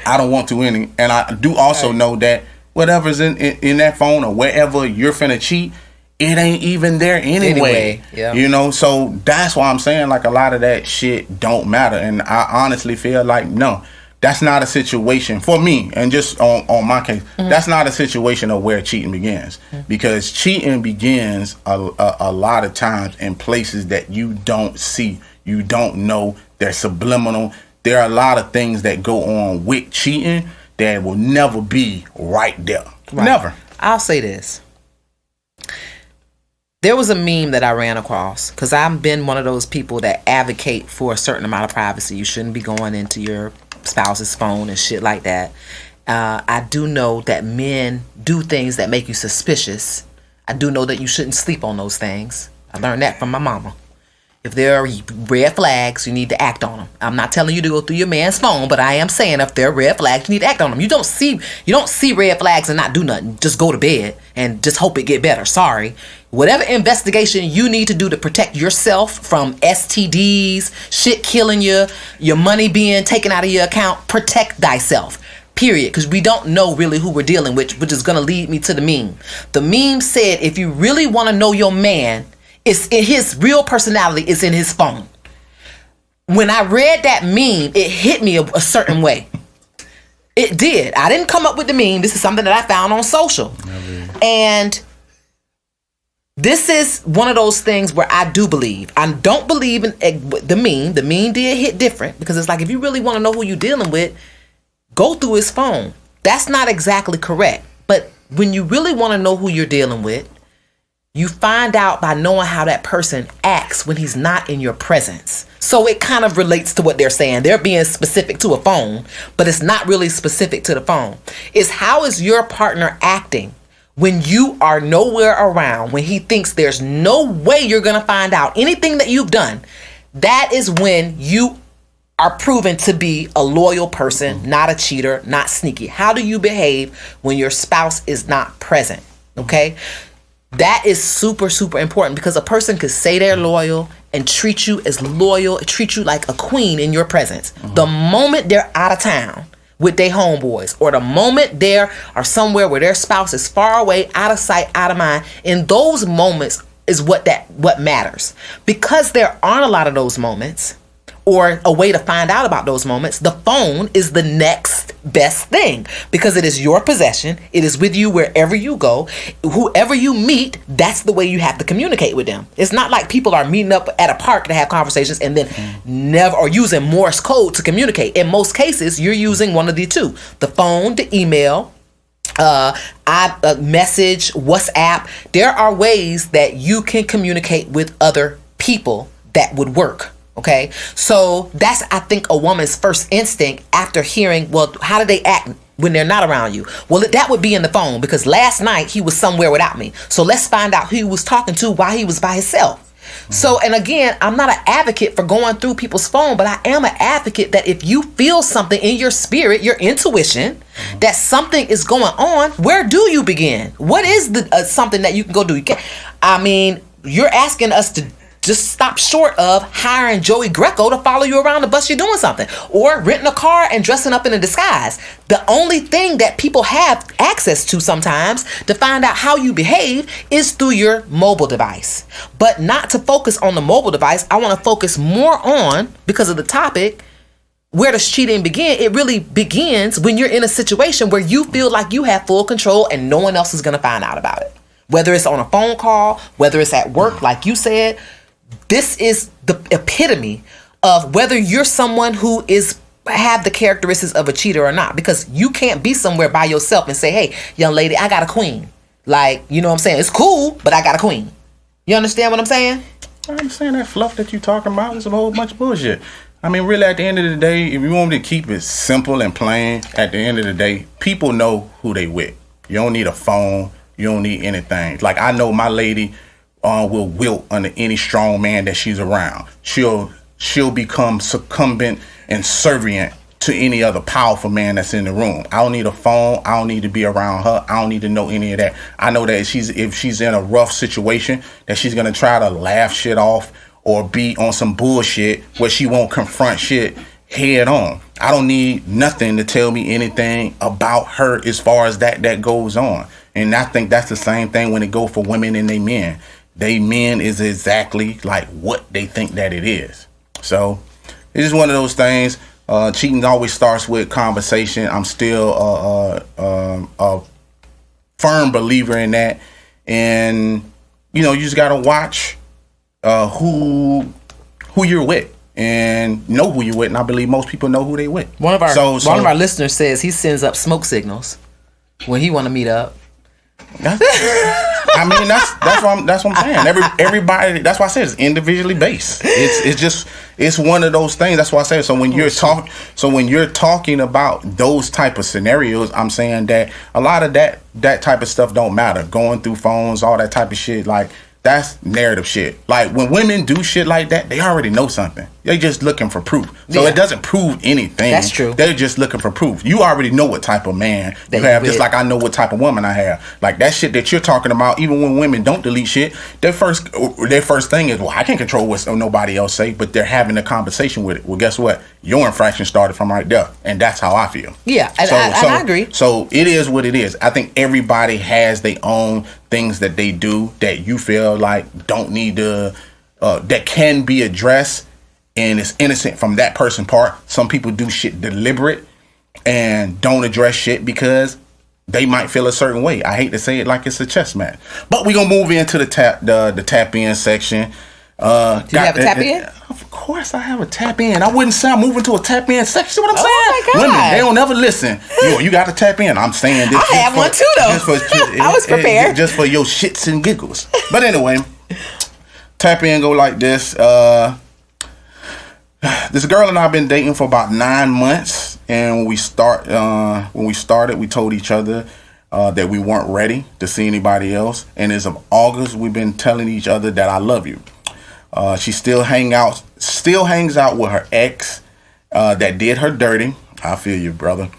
I don't want to any. And I do also know that whatever's in that phone or wherever you're finna cheat, it ain't even there anyway. Yeah. So that's why I'm saying, like, a lot of that shit don't matter. And I honestly feel like, no, that's not a situation for me. And just on my case, that's not a situation of where cheating begins. Because cheating begins a lot of times in places that you don't see, you don't know, they're subliminal. There are a lot of things that go on with cheating that will never be right there. Right. Never. I'll say this. There was a meme that I ran across, because I've been one of those people that advocate for a certain amount of privacy. You shouldn't be going into your spouse's phone and shit like that. I do know that men do things that make you suspicious. I do know that you shouldn't sleep on those things. I learned that from my mama. If there are red flags, you need to act on them. I'm not telling you to go through your man's phone, but I am saying if there are red flags, you need to act on them. You don't see red flags and not do nothing. Just go to bed and just hope it get better. Sorry. Whatever investigation you need to do to protect yourself from STDs, shit killing you, your money being taken out of your account, protect thyself. Period. Because we don't know really who we're dealing with, which is going to lead me to the meme. The meme said, if you really want to know your man, it's in his real personality is in his phone. When I read that meme, it hit me a certain way. It did. I didn't come up with the meme. This is something that I found on social. And this is one of those things where I do believe. I don't believe in the meme. The meme did hit different, because it's like, if you really want to know who you're dealing with, go through his phone. That's not exactly correct. But when you really want to know who you're dealing with, you find out by knowing how that person acts when he's not in your presence. So it kind of relates to what they're saying. They're being specific to a phone, but it's not really specific to the phone. It's how is your partner acting when you are nowhere around, when he thinks there's no way you're going to find out anything that you've done. That is when you are proven to be a loyal person, not a cheater, not sneaky. How do you behave when your spouse is not present? Okay? That is super, super important, because a person could say they're loyal and treat you as loyal, treat you like a queen in your presence. The moment they're out of town with their homeboys, or the moment they are somewhere where their spouse is far away, out of sight, out of mind, in those moments is what matters. Because there aren't a lot of those moments, or a way to find out about those moments, the phone is the next best thing, because it is your possession. It is with you wherever you go. Whoever you meet, that's the way you have to communicate with them. It's not like people are meeting up at a park to have conversations and then never, or using Morse code to communicate. In most cases, you're using one of the two: the phone, the email, message, WhatsApp. There are ways that you can communicate with other people that would work. Okay, so that's, I think, a woman's first instinct after hearing, well, how do they act when they're not around you? Well, that would be in the phone, because last night he was somewhere without me. So let's find out who he was talking to while he was by himself. So, and again, I'm not an advocate for going through people's phone, but I am an advocate that if you feel something in your spirit, your intuition, that something is going on, where do you begin? What is the something that you can go do? You're asking us to just stop short of hiring Joey Greco to follow you around the bus you're doing something, or renting a car and dressing up in a disguise. The only thing that people have access to sometimes to find out how you behave is through your mobile device. But not to focus on the mobile device. I want to focus more on, because of the topic, where does cheating begin? It really begins when you're in a situation where you feel like you have full control and no one else is going to find out about it. Whether it's on a phone call, whether it's at work, like you said. This is the epitome of whether you're someone who have the characteristics of a cheater or not, because you can't be somewhere by yourself and say, hey, young lady, I got a queen. Like, you know what I'm saying? It's cool, but I got a queen. You understand what I'm saying? I understand that fluff that you're talking about is a whole bunch of bullshit. I mean, really, at the end of the day, if you want me to keep it simple and plain, at the end of the day, people know who they with. You don't need a phone. You don't need anything. Like, I know my lady will wilt under any strong man that she's around. She'll become succumbent and servient to any other powerful man that's in the room. I don't need a phone. I don't need to be around her. I don't need to know any of that. I know that if she's in a rough situation, that she's gonna try to laugh shit off or be on some bullshit where she won't confront shit head on. I don't need nothing to tell me anything about her as far as that goes on. And I think that's the same thing when it goes for women and they men. They men is exactly like what they think that it is. So it's just one of those things. Cheating always starts with conversation. I'm still a firm believer in that. And, you just got to watch who you're with and know who you're with. And I believe most people know who they with. One of our listeners says he sends up smoke signals when he want to meet up. That's what I'm saying. Everybody. That's why I said it's individually based. It's one of those things. That's why I said. So when you're talking about those type of scenarios, I'm saying that a lot of that type of stuff don't matter. Going through phones, all that type of shit, like that's narrative shit. Like when women do shit like that, they already know something. They're just looking for proof. So it doesn't prove anything. That's true. They're just looking for proof. You already know what type of man you have, just like I know what type of woman I have. Like that shit that you're talking about, even when women don't delete shit, their first thing is, well, I can't control what nobody else say, but they're having a conversation with it. Well, guess what? Your infraction started from right there. And that's how I feel. Yeah, and I agree. So it is what it is. I think everybody has their own things that they do that you feel like don't need to, that can be addressed. And it's innocent from that person's part. Some people do shit deliberate and don't address shit because they might feel a certain way. I hate to say it like it's a chess match. But we're going to move into the tap in section. Do you have a tap in? Of course I have a tap in. I wouldn't say I'm moving to a tap in section. See what I'm saying? Oh my God. Women, they don't ever listen. You got to tap in. I'm saying this. I have one too, though. I was prepared. Just for your shits and giggles. But anyway, tap in go like this. This girl and I have been dating for about 9 months, and when we started, we told each other that we weren't ready to see anybody else. And as of August, we've been telling each other that I love you. She still hangs out with her ex that did her dirty. I feel you, brother.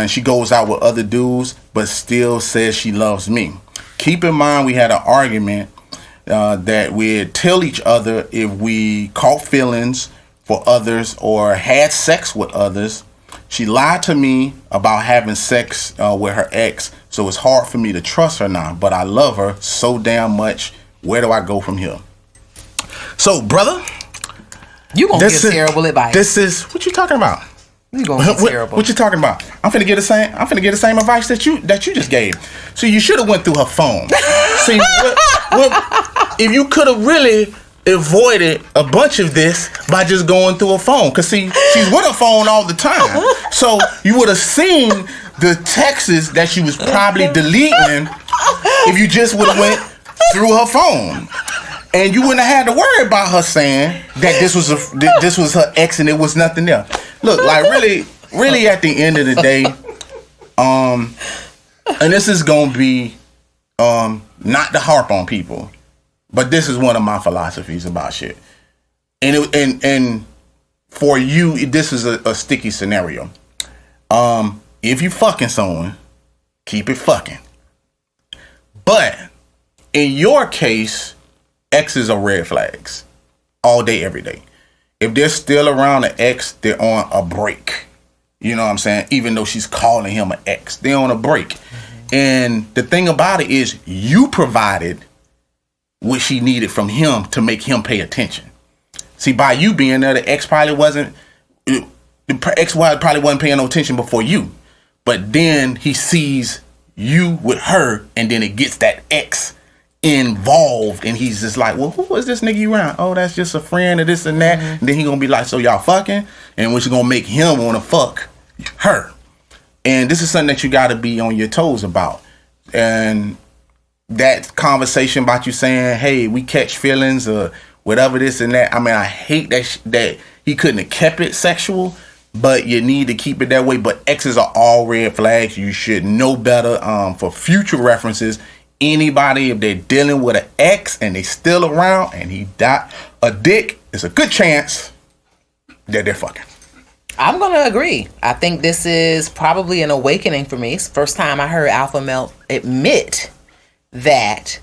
She goes out with other dudes, but still says she loves me. Keep in mind, we had an argument that we'd tell each other if we caught feelings for others or had sex with others. She lied to me about having sex with her ex, so it's hard for me to trust her now, but I love her so damn much. Where do I go from here? So, brother, you gonna give terrible advice. This is what you talking about. You gonna get terrible. What you talking about? I'm finna get the same advice that you just gave. So you should have went through her phone. See, if you could have really avoided a bunch of this by just going through a phone. Cause see, she's with her phone all the time. So you would have seen the texts that she was probably deleting if you just would have went through her phone. And you wouldn't have had to worry about her saying that this was her ex and it was nothing else. Look, like really at the end of the day, and this is gonna be not to harp on people, but this is one of my philosophies about shit. And for you, this is a sticky scenario. If you fucking someone, keep it fucking. But in your case, exes are red flags all day, every day. If they're still around an ex, they're on a break. You know what I'm saying? Even though she's calling him an ex, they're on a break. Mm-hmm. And the thing about it is, you provided what she needed from him to make him pay attention. See, by you being there, the ex probably wasn't paying no attention before you. But then he sees you with her, and then it gets that ex involved, and he's just like, well, who is this nigga you around? Oh, that's just a friend of this and that. Mm-hmm. And then he gonna be like, so y'all fucking? And which is gonna make him wanna fuck her. And this is something that you gotta be on your toes about. And that conversation about you saying, hey, we catch feelings or whatever this and that. I mean, I hate that he couldn't have kept it sexual, but you need to keep it that way. But exes are all red flags. You should know better. For future references, anybody, if they're dealing with an ex and they still around and he got a dick, it's a good chance that they're fucking. I'm going to agree. I think this is probably an awakening for me. It's the first time I heard alpha male admit that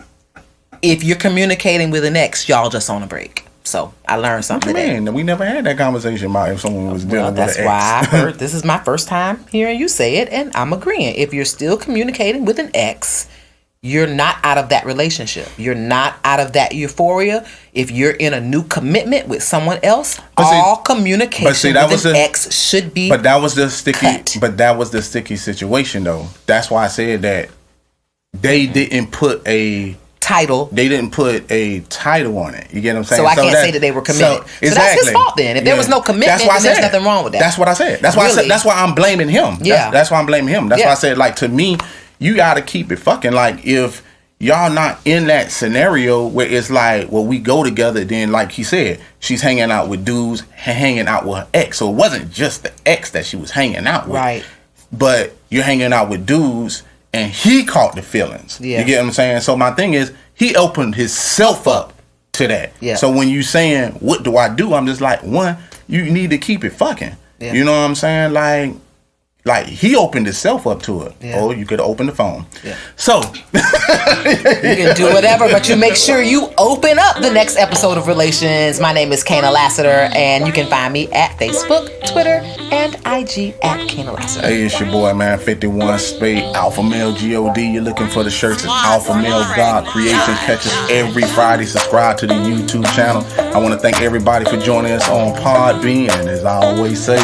if you're communicating with an ex, y'all just on a break. So I learned something today. Man, we never had that conversation about if someone was dealing with an ex. That's why I heard. This is my first time hearing you say it, and I'm agreeing. If you're still communicating with an ex, you're not out of that relationship. You're not out of that euphoria. If you're in a new commitment with someone else, all communication with an ex should be But that was the sticky situation, though. That's why I said that they didn't put a title. They didn't put a title on it. You get what I'm saying? So I can't say that they were committed. So that's his fault then. If there was no commitment, then there's nothing wrong with that. That's what I said. That's why I said. That's why I'm blaming him. Yeah. That's why I'm blaming him. That's why I said, like, to me, you gotta keep it fucking. Like, if y'all not in that scenario where it's like, well, we go together, then like he said, she's hanging out with dudes, hanging out with her ex. So it wasn't just the ex that she was hanging out with. Right. But you're hanging out with dudes and he caught the feelings. Yeah. You get what I'm saying? So my thing is, he opened himself up to that. Yeah. So when you saying, what do I do? I'm just like, one, you need to keep it fucking. Yeah. You know what I'm saying? Like he opened himself up to it. Yeah. Or you could open the phone. Yeah. So you can do whatever, but you make sure you open up the next episode of Relations. My name is Kaynah Lassiter, and you can find me at Facebook, Twitter, and IG at Kaynah Lassiter. Hey, it's your boy, man, 51 Spade, Alpha Male God. You're looking for the shirts at Alpha Male God Creation. Catch us every Friday. Subscribe to the YouTube channel. I want to thank everybody for joining us on Podbean, and as I always say,